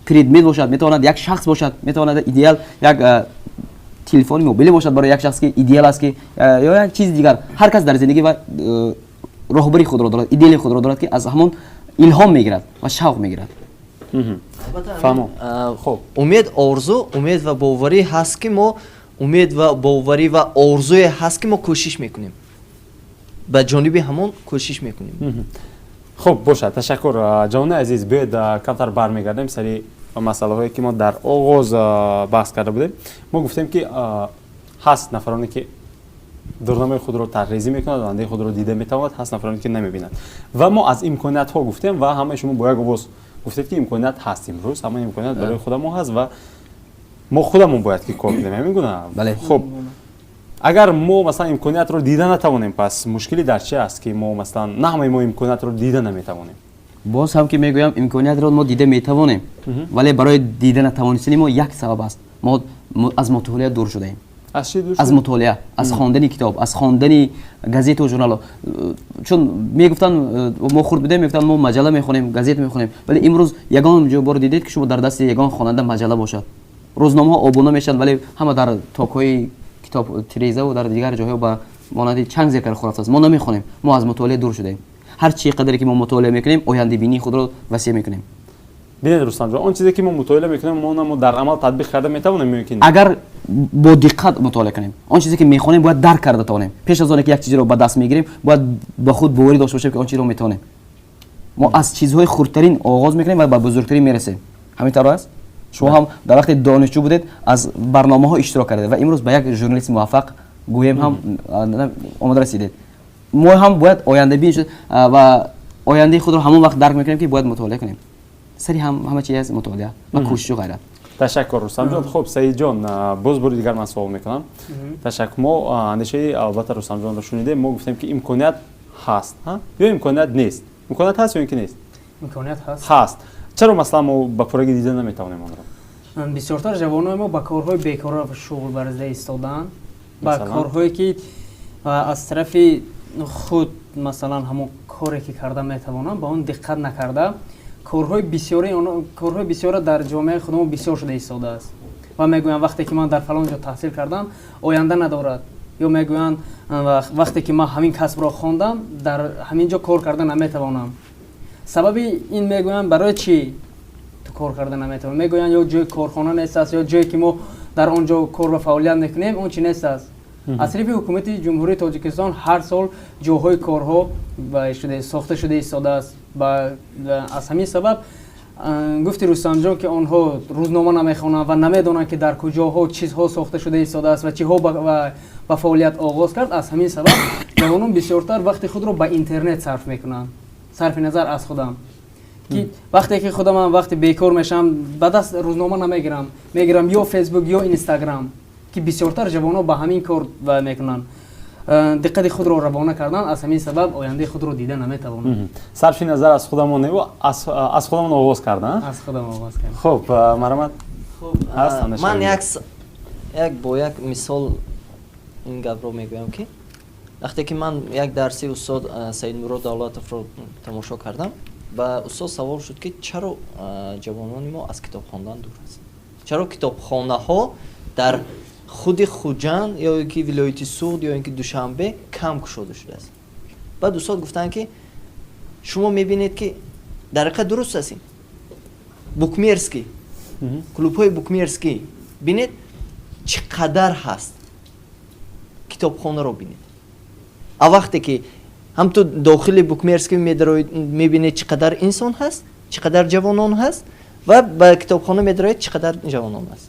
پردمید باشد، میتواند یک شخص باشد، میتواند ایدئال یک تلفن موبایل باشد برای یک شخص که ایدئال است که یا یک چیز دیگر. هر کس در زندگی و راهبری خود را دارد، ایدئال خود را دارد که از همون الهام میگیرد و شوق میگیرد. فهمم. خب امید، آرزو، امید و باوری هست که ما امید و باوری و آرزوی هست که ما کوشش میکنیم. به جانبی همون کوشش میکنیم. خب باشه، تشکر. جوان عزیز، بیاید کمتر برمیگردیم سری مسئله هایی که ما در آغاز بحث کرده بودیم. ما گفتیم که هست نفرانی که دورنامه خود رو طرحریزی میکنند، آینده خود رو دیده میتواند، هست نفرانی که نمیبینند. و ما از امکانیت ها گفتیم و همه شما باید گفتید که امکانیت هست. امروز همه امکانیت برای خود ما هست و ما خودمون باید که کار کنیم. همین گونه. بله. خب اگر ما مثلا امکانیت رو دیده نتوانیم، پس مشکلی در چه است که ما مثلا نه همه ما امکانیت رو دیده نمیتوانیم؟ باز هم که میگویم امکانیت رو ما دیده میتوانیم، ولی برای دیده نتوانستن ما یک سبب است. ما از مطالعه دور شده ایم. از چی دور شده؟ از مطالعه، از خواندن کتاب، از خواندن گازیت و ژورنال. چون میگفتن ما خورد بودیم، میگفتن ما مجله میخونیم، گازیت میخونیم، ولی امروز یگان جو بار دیدید که شما در دست یگان خواننده مجله باشد. روزنامه ها آبونه میشن ولی همه در تاکای کتاب تریزه و در دیگر جاها با مانند چنگ ذکر خورفته است. ما نمیخونیم، ما از مطالعه دور شده ایم. هر چی قدری که ما مطالعه میکنیم آینده بینی خود رو وسیع میکنیم. ببینید رستم جان، اون چیزی که ما مطالعه میکنیم ما در عمل تطبیق کرده میتوانیم که اگر با دقت مطالعه کنیم. اون چیزی که میخونیم باید درک کرده توانیم. پیش از آن که یک چیزی رو به دست میگیریم باید به خود باوری داشته باشیم که اون چیز رو میتونیم. ما از چیزهای خردترین آغاز میکنیم و به بزرگترین میرسیم. همین طور است. شما هم در وقت دانشجو بودید از برنامه ها اشتراک کردید و امروز به یک ژورنالیست موفق گویم هم آماده رسیدید. ما هم باید آینده بین شد و آینده خود رو همون وقت درک میکنیم که باید مطالعه کنیم. سری همه چیز از مطالعه و کوشش و غیرت. تشکر رستم جان. خب سعید جان، باز بار دیگر من سوال میکنم. تشکر. ما اندیشه البته رستم جان رو شنیدیم. ما گفتیم که امکانیت هست یا امکانیت نیست. امکانیت هست یا اینکه نیست؟ امکانیت هست. چرا مثلا ما با پروژه دیده نمیتوانیم آن رو؟ بسیارتر جوانای ما با کارهای بیکار شغل برزده ایستادن، با کارهایی که از طرف خود مثلا همون کاری که کرده میتوانن با اون دقت نکرده کارهای بسیاری در جامعه خودمون بسیار شده ایستاده است و میگویند وقتی که من در فلان جا تحصیل کردم آینده ندارد، یا میگویند وقتی که من همین کسب را خواندم در همین جا کار کردن نمیتوانم. سبب این میگویند برای چی تو کار کردن نمیتوانم؟ میگویند یا جای کارخانه نیست است یا جایی که ما در آنجا کار و فعالیت نکنیم اون چی نیست است. аз тарафи ҳукумати ҷумҳурии тоҷикистон ҳар сол ҷойҳои корҳо сохта шуда истодааст. аз ҳамин сабаб гуфти рустамҷон ки онҳо рӯзнома намехонанд ва намедонанд ки дар куҷоҳо чизҳо сохта шуда истодааст ва чиҳо ба фаъолият оғоз кард. аз ҳамин сабаб ҷавонон бисёртар вақти худро ба интернет сарф мекунанд. сарфи назар аз худам ки вақте ки худам вақти бекор мешам ба даст рӯзнома намегирам, мегирам ё фейсбук ё инстаграм ки бисёртар ҷавонон ба ҳамин кор мекунанд. диққати худро равона кардан. аз ҳамин сабаб ояндаи худро дида наметавонанд. сарфи назар аз худамон неву аз худамон оғоз кардан. аз худам оғоз кардам. хуб марҳамат. ман як бо як мисол ин гапро мегӯям ки вақте ки ман як дарси устод Саидмурод Давлатовро тамошо кардам, ба устод савол шуд ки чаро ҷавонони мо аз китоб хондан дур аст, чаро китобхонаҳо дар худи Хуҷанд ё ки вилояти Суғд ё ки Душанбе кам кушода шудааст. баъд устод гуфтанд ки шумо мебинед ки дар ҳақиқат дуруст астин, букмерский клубҳои букмерский бинед чӣ қадар ҳаст, китобхонаро бинед. а вақте ки ҳамту дохили букмерский мебинед чӣ қадар инсон ҳаст, чӣ қадар ҷавонон ҳаст ва ба китобхона медароед чӣ қадар ҷавонон ҳаст.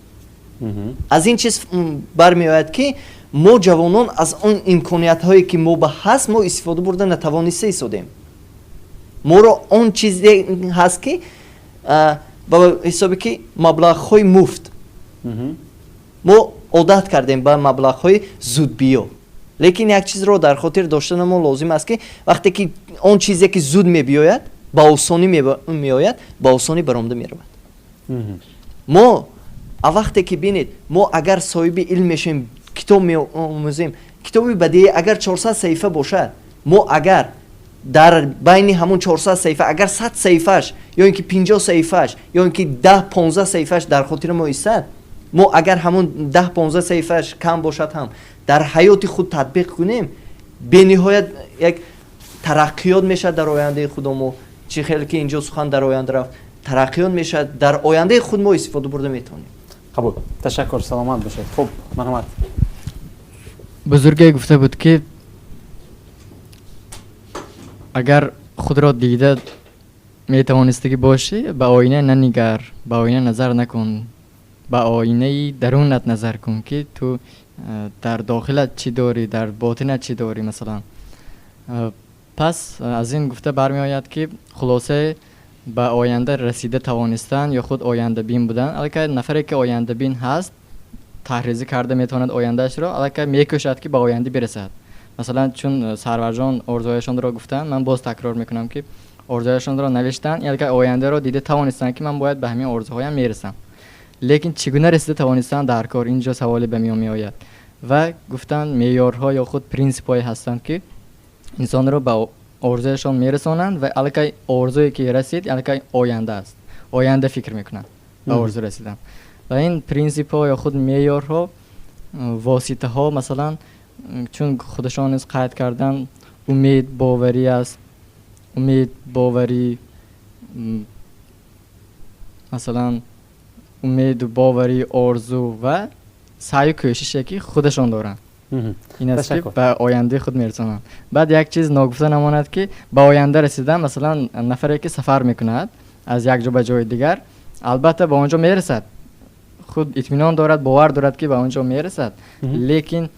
аз ин чиз бармеояд ки мо ҷавонон аз он имкониятҳое ки мо ба ҳаст мо истифода бурда натавониста истодем. моро он чизе ҳаст ки ба ҳисоби ки маблағҳои муфт мо одат кардем ба маблағҳои зудбиё. лекин як чизро дар хотир доштан мо лозим аст ки вақте ки он чизе ки зуд мебиёяд ба осонӣ меояд, ба осонӣ баромда меравад. мо а вақте ки бинед мо агар соҳиби илм мешавем, китоб меомӯзем, китоби бадеӣ агар 400 саҳифа бошад, мо агар дар байни ҳамон 400 саҳифа агар 100 саҳифаш ё ин ки 50 саҳифаш ё ин ки 10-15 саҳифаш дар хотири мо истад, мо агар ҳамон 10-15 саҳифаш кам бошад ҳам дар ҳаёти худ татбиқ кунем, бениҳоят як тараққиёт мешавад дар ояндаи худ. мо чӣ хеле ки инҷо сухан дар оянда рафт, тараққиёт мешавад дар ояндаи худ мо истифода бурда метавонем. қабул. ташаккур, саломат бошед. хуб, марҳамат. бузурге гуфта буд ки агар худро дида метавонистагӣ бошӣ, ба оина нанигар, ба оина назар накун, ба оинаи дарунат назар кун ки ту дар дохилат чӣ дорӣ, дар ботинат чӣ дорӣ масалан. пас аз ин гуфта бармеояд ки хулосе ба оянда расида тавонистан ё худ ояндабин будан. аллакай нафаре ки ояндабин ҳаст, таҳризӣ карда метавонад ояндаашро, аллакай мекӯшад ки ба оянда бирасад. масалан чун Сарварҷон орзуяшонро гуфтанд, ман боз такрор мекунам ки орзуяшонро навиштанд, аллакай ояндаро дида тавонистанд ки ман бояд ба ҳамин орзуҳоям мерасам. лекин чӣ гуна расида тавонистан дар кор, инҷо саволе ба миён меояд. ва гуфтанд меъёрҳо ё худ принсипҳое ҳастанд ки инсонро ба орзуяшон мерасонанд ва аллакай орзуе ки расид, аллакай оянда аст. оянда фикр мекунанд ба орзу расидан. ва ин принсипҳо ё худ меъёрҳо, воситаҳо масалан чун худашон низ қайд кардан умед боварӣ аст, умед боварӣ масалан умеду боварӣ, орзу ва саъю кӯшише ки худашон доранд. ин аст ки ба ояндаи худ мерасонанд. баъд як чиз ногуфта намонад ки ба оянда расидан масалан нафаре ки сафар мекунад аз як ҷо ба ҷои дигар, албатта ба он ҷо мерасад, худ итминон дорад, бовар дорад ки ба он ҷо мерасад, лекин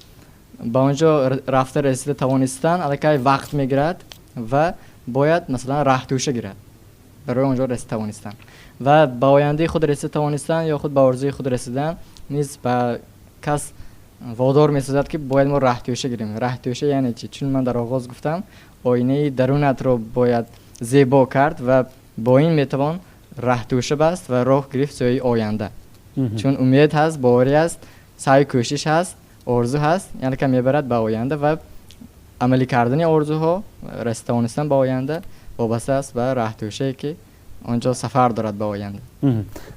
ба он ҷо рафта расида тавонистан аллакай вақт мегирад ва бояд масалан раҳтӯша гирад барои он ҷо расида тавонистан. ва ба ояндаи худ расида тавонистан ё худ ба орзуи худ расидан низ ба кас водор месозад ки бояд мо раҳтӯша гирем. раҳтӯша яъне чӣ? чун ман дар оғоз гуфтам, оинаи дарунатро бояд зебо кард ва бо ин метавон раҳтӯша баст ва роҳ гирифт сӯи оянда. чун умед ҳаст, боварӣ аст, саъю кӯшиш ҳаст, орзу ҳаст, яъне ка мебарад ба оянда ва амалӣ кардани орзуҳо, расида тавонистан ба оянда вобаста аст ба раҳтӯшае ки онҷо сафар дорад ба оянда.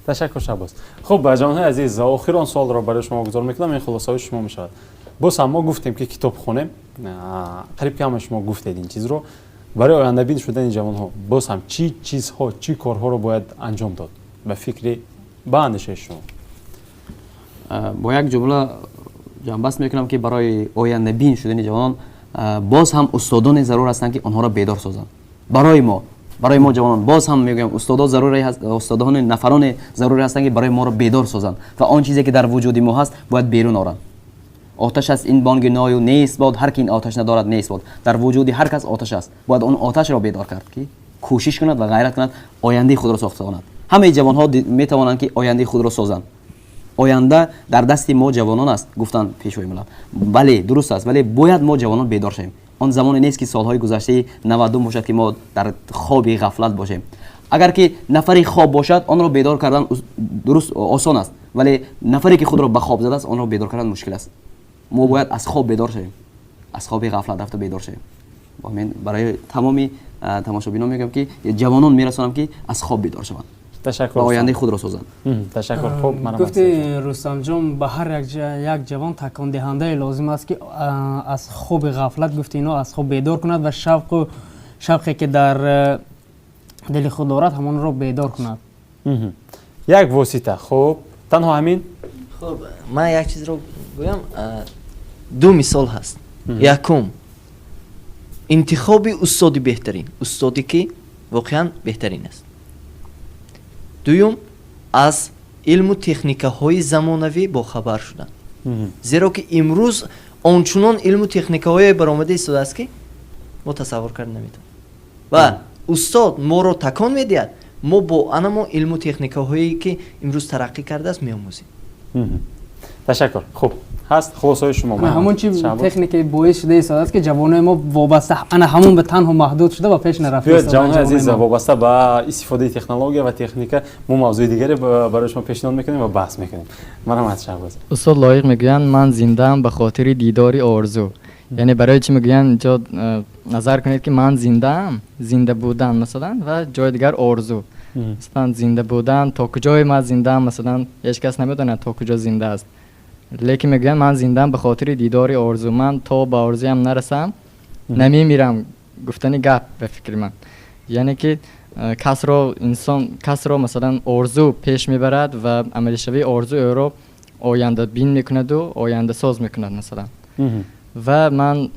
ташаккур Шабоз. хуб ҷавонҳои азиз, охир он суолро барои шумо гузор мекунам, ин хулосаҳои шумо мешавад. боз ҳам мо гуфтем ки китобхона, қариб ки ҳама шумо гуфтед ин чизро, барои ояндабин шудани ҷавонҳо боз ҳам чӣ чизҳо, чӣ корҳоро бояд анҷом дод ба фикри ба андешаи шумо? бо як ҷумла ҷанбаст мекунам ки барои ояндабин шудани ҷавонон боз ҳам устодоне зарур ҳастанд ки онҳоро бедор созанд. барои мо ҷавонон боз ҳам мегӯям устодони нафароне зарури ҳастанд ки барои моро бедор созанд ва он чизе ки дар вуҷуди мо ҳаст бояд берун оранд. آتش است این بانگ نایو نیست باد هر کی این آتش ندارد نیست باد در وجود هر کس آتش است باید اون آتش را بیدار کرد که کوشش کند و غیرت کند آینده خود را ساختند. همه جوان ها می توانند که آینده خود را سازند. آینده در دست ما جوانان است گفتن پیشوای ملت. بله درست است ولی باید ما جوانان بیدار شیم. آن زمان نیست که سالهای گذشته 92 باشد که ما در خواب غفلت باشیم. اگر که نفری خواب باشد آن را بیدار کردن درست آسان است ولی نفری که خود را به خواب زده است آن را بیدار کردن مشکل است. ما باید از خواب بیدار شویم، از خواب غفلت رفته بیدار شویم. من برای تمامی تماشابینان میگم که جوانان میرسونم که از خواب بیدار شوند. تشکر. آینده خود را سازند. تشکر. خوب منم گفتی رستم جان به هر یک جوان تکان دهنده لازم است که از خواب غفلت گفتی اینا از خواب بیدار کند و شوقی که در دل خود دارد همان را بیدار کند. یک واسطه. خوب تنها همین. خب من یک چیز رو گویم دو مثال هست. یکم انتخاب استادی بهترین استادی که واقعا بهترین است. دوم از علم و تکنیک های زمانوی با خبر شدن زیرا که امروز آنچنان علم و تکنیک های برآمده ایستاده است که ما تصور کرد نمیتونیم و استاد ما رو تکان میدهد ما با انما علم و تکنیک هایی که امروز ترقی کرده است میآموزیم. تشکر. خوب هست خلاصای شما همون چی تکنیک باعث شده ایستاده است که جوانای ما وابسته انا همون به تنها محدود شده و پیش نرفته. جوانای عزیز وابسته به استفاده تکنولوژی و تکنیک ما موضوع دیگری برای شما پیشنهاد میکنیم و بحث میکنیم. منم از شهباز. استاد لایق میگویند من زنده ام به خاطر دیداری آرزو. یعنی برای چی میگویند اینجا نظر کنید که من زنده ام زنده بودن مثلا و جای دیگر آرزو. مثلا زنده بودن تا کجای من زنده ام مثلا هیچ کس نمیدونه تا کجا زنده است. لیکن میگم من زندم به خاطر دیدار آرزو من تا به آرزویم نرسم نمیمیرم گفتنی گپ به فکر من. یعنی که کس را مثلا آرزو پیش میبرد و عملی شوی آرزو او را آینده بین میکند و آینده ساز میکند مثلا. و من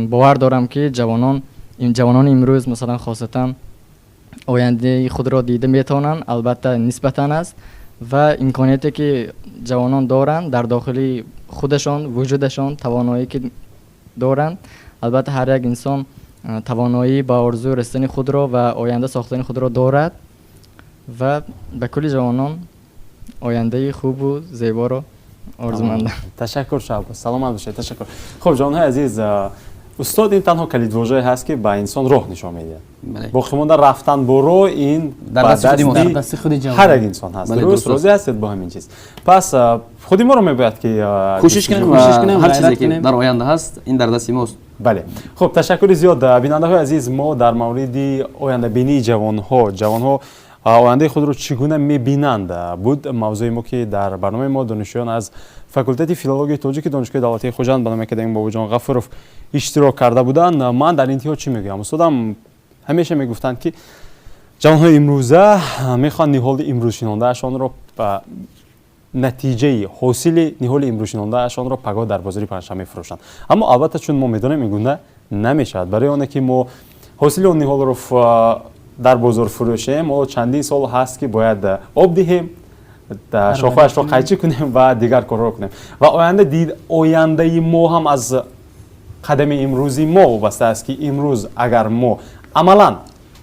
باور دارم که جوانان امروز مثلا خاصتا آینده خود را دیده میتونن البته نسبتا است و امکانیاتی که جوانان دارند در داخل خودشان وجودشان توانایی که دارند البته هر یک انسان توانایی به آرزو رسیدن خود را و آینده ساختن خود را دارد و به کل جوانان آینده خوب و زیبا را آرزومندم. تشکر شهباز. سلامت باشید. تشکر. خب جوانهای عزیز استاد این تنها کلیدواژه هست که به انسان راه نشان میده. باقی مانده رفتن با راه این در دست خود جوان هر یک انسان هست. درست راضی هستید با همین چیز. پس خودی ما رو میباید که کوشش کنیم هر چیزی که در آینده هست این در دست ماست. بله. خب تشکر زیاد بیننده های عزیز. ما در مورد آینده بینی جوان ها آینده خود رو چگونه میبینند بود موضوع ما که در برنامه ما دانشجویان از فاکولته فیلولوژی تاجیک دانشگاه دولتی خوجند به نام اکادمی بابا جان غفورов اشتراک کرده بودند. من در انتها چی میگم؟ استادم همیشه میگفتند که جوانهای امروزه میخوان نهال امروز شناندهشان را به نتیجه حاصل نهال امروز شناندهشان را پگاه در بازار پنجشنبه میفروشند. اما البته چون ما میدونیم میگونه نمیشد. برای آنه که ما حاصل اون نهال را در بازار فروشیم ما چندین سال هست که باید آب دهیم شاخه‌اش را قیچی کنیم و دیگر کار را کنیم و آینده ما هم از قدم امروزی ما وابسته است که امروز اگر ما عملا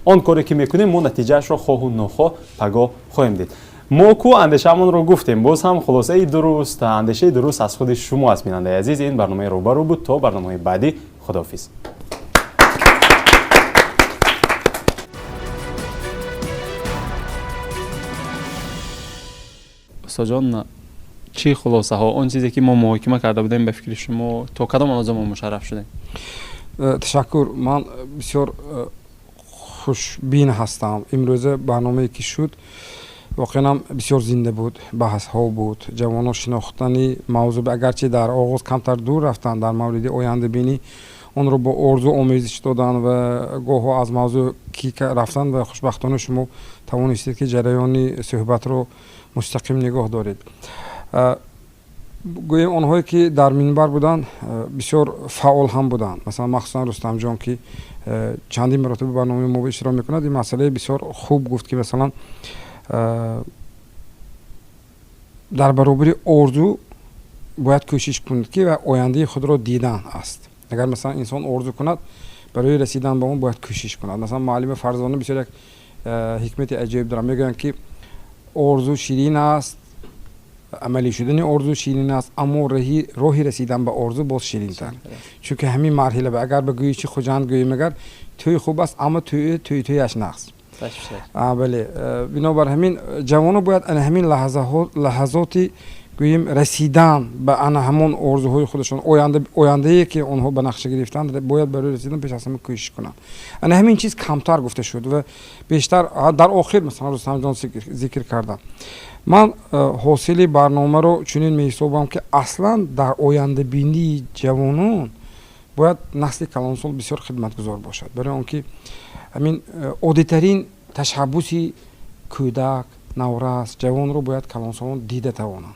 آن کاری که میکنیم ما نتیجهش را خواه و نخواه پگاه خواهیم دید. ما کو اندیشه‌مون رو گفتیم باز هم خلاصه درست اندیشه درست از خود شما است بیننده عزیز. این برنامه روبرو بود تا برنامه بعدی. خداحافظ. استاد جان چی خلاصه ها اون چیزی که ما محاکمه کرده بودیم به فکر شما تا کدام اندازه ما مشرف شدیم؟ تشکر. من بسیار خوشبین هستم. امروز برنامه که شد واقعا بسیار زنده بود. بحث ها بود. جوانان شناختنی موضوع اگرچه در آغاز کمتر دور رفتن در مورد آینده بینی اون رو با آرزو آمیزش دادن و گاه از موضوع کی رفتن و خوشبختانه شما توانستید که جریان صحبت رو مستقیم نگاه دارید. گویم آنهایی که در منبر بودن بسیار فعال هم بودن، مثلا مخصوصا رستم جان که چندین مرتبه برنامه ما اشتراک میکند، این مسئله بسیار خوب گفت که مثلا در برابر آرزو باید کوشش کنید که و آینده خود را دیدن است. اگر مثلا انسان آرزو کند برای رسیدن به اون باید کوشش کند. مثلا معلم فرزانه بسیار یک حکمت عجیب دارن، میگن که آرزو شیرین است، عملی شدن آرزو شیرین است، اما راهی رسیدن به آرزو باز شیرین تر، چون که همین مرحله به اگر بگویی چی خوجند گویی مگر توی خوب است اما تویش نقص. بله، بنابر همین جوانو باید ان همین لحظاتی گوییم رسیدن به ان همون آرزوهای خودشون، آینده‌ای که اونها به نقشه گرفتن باید برای رسیدن پیش از همه کوشش کنن. ان همین چیز کمتر گفته شد و بیشتر در آخر مثلا رستم جان ذکر کردم. من حاصل برنامه رو چنین می‌حسابم که اصلا در آینده بینی جوانان باید نسل کلانسال بسیار خدمتگزار باشد، برای آنکه همین عادی‌ترین تشبوسی کودک نورس جوان رو باید کلانسالان دیده توانند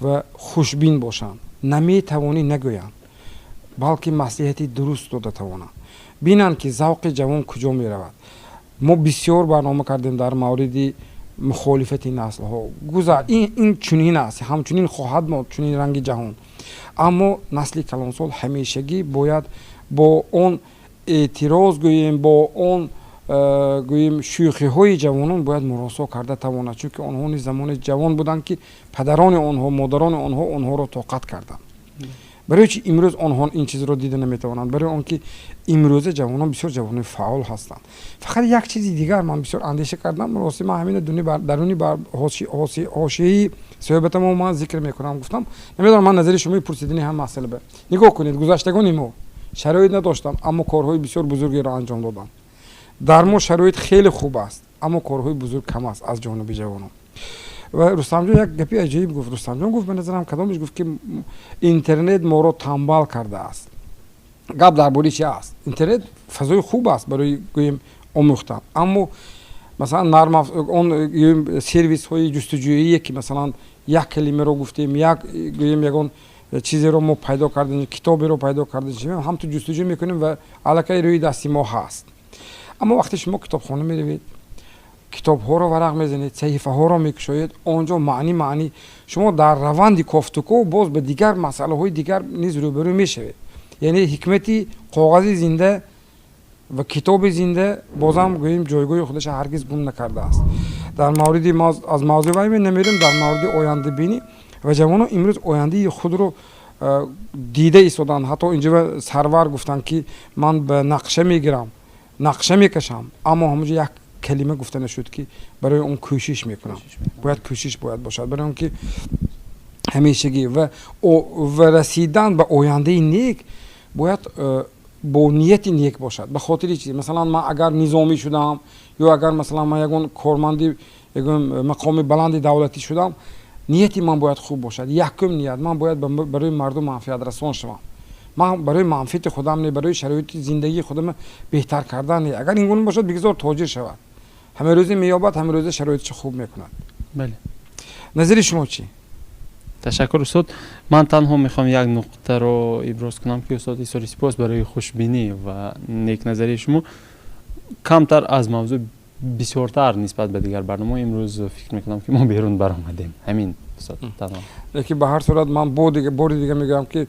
و خوشبین باشند، نمی‌توانی نگویند بلکه مصلحتی درست داده توانند، بینند که ذوق جوان کجا می‌رود. ما بسیار برنامه کردیم در مورد مخالفت نسل ها، گذر این چنین است، همچنین خواهد ماند چنین رنگ جهان، اما نسل کلانسال همیشگی باید با اون اعتراض گوییم، با اون گوییم شوخی های جوانان باید مراسا کرده تواند، چون که آنها زمان جوان بودند که پدران آنها مادران آنها را طاقت کردند. برای چی امروز آنها این چیز را دیده نمیتوانند؟ برای آنکه امروز جوانان بسیار جوانان فعال هستند. فقط یک چیز دیگر من بسیار اندیشه کردم، مراسم همین درونی بر حاشیه‌ای صحبت ما من ذکر میکنم. گفتم نمیدونم من نظر شما پرسیدنی هم مسئله به نگاه کنید، گذشتگان ما شرایط نداشتن اما کارهای بسیار بزرگی را انجام دادن. در ما شرایط خیلی خوب است اما کارهای بزرگ کم است از جانب جوانان. و رستم جان یک گپی عجیب گفت. رستم جان گفت به نظرم کدامش گفت که اینترنت ما رو تنبل کرده است. گپ درباره چی است؟ اینترنت فضای خوب است برای گوییم آموختن، اما مثلا نرم اون سرویس های جستجویی که مثلا یک کلمه رو گفتیم، یک گوییم یگان چیزی رو ما پیدا کردیم، کتابی رو پیدا کردیم، هم تو جستجو میکنیم و الکی روی دستی ما هست. اما وقتی شما کتابخانه میروید، کتاب ها رو ورق میزنید، صحیفه ها رو میکشید، آنجا معنی شما در روند گفتگو باز به دیگر مسئله های دیگر نیز روبرو میشوید. یعنی حکمتی کاغذ زنده و کتاب زنده بازم گوییم جایگاه خودش هرگز گم نکرده است. در مورد ما از موضوع وای نمیریم، در مورد آینده بینی و جوانان امروز آینده خود رو دیده ایستادن. حتی اینجا سرور گفتن که من به نقشه میگیرم، نقشه میکشم، اما همونجا یک کلمه گفته نشد که برای اون کوشش میکنم. باید کوشش باید باشد برای اون که همیشگی و رسیدن به آینده نیک باید با نیت نیک باشد. به خاطر چیزی مثلا من اگر نظامی شدم یا اگر مثلا من یگان کارمندی یگان مقام بلند دولتی شدم، نیتی من باید خوب باشد. یکم نیت من باید برای مردم منفعت رسان شوم، من برای منفعت خودم نه، برای شرایط زندگی خودم بهتر کردن نه. اگر این گونه باشد بگذار تاجر شود، همه روزی مییابد، همه روزی شرایطش خوب میکند. بله، نظر شما چی؟ تشکر استاد. من تنها میخوام یک نقطه رو ابراز کنم که استاد بسیار سپاس برای خوشبینی و نیک نظری شما. کمتر از موضوع بسیارتر نسبت به دیگر برنامه امروز فکر میکنم که ما بیرون برآمدیم. همین استاد تمام. لیکن به هر صورت من بار دیگه میگم که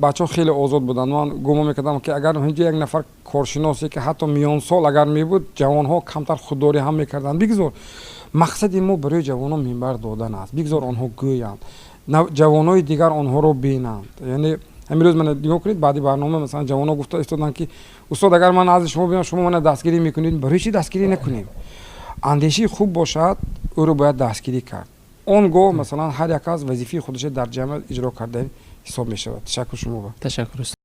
بچه‌ها خیلی آزاد بودن. من گمان میکردم که اگر اینجا یک نفر کارشناسی که حتی میان سال اگر میبود، جوانها کمتر خودداری هم میکردن. بگذار مقصد ما برای جوانان منبر دادن است، بگذار آنها گویند، جوانای دیگر آنها رو بینند. یعنی امروز من نگاه کنید بعدی برنامه مثلا جوانا گفته استادن که استاد اگر من از شما ببینم شما من دستگیری میکنید، برای چی دستگیری نکنیم؟ اندیشه خوب باشد او رو باید دستگیری کرد. آنگاه مثلا هر یک از وظیفه خودش در جمع اجرا کرده حساب می شود. تشکر شما. تشکر.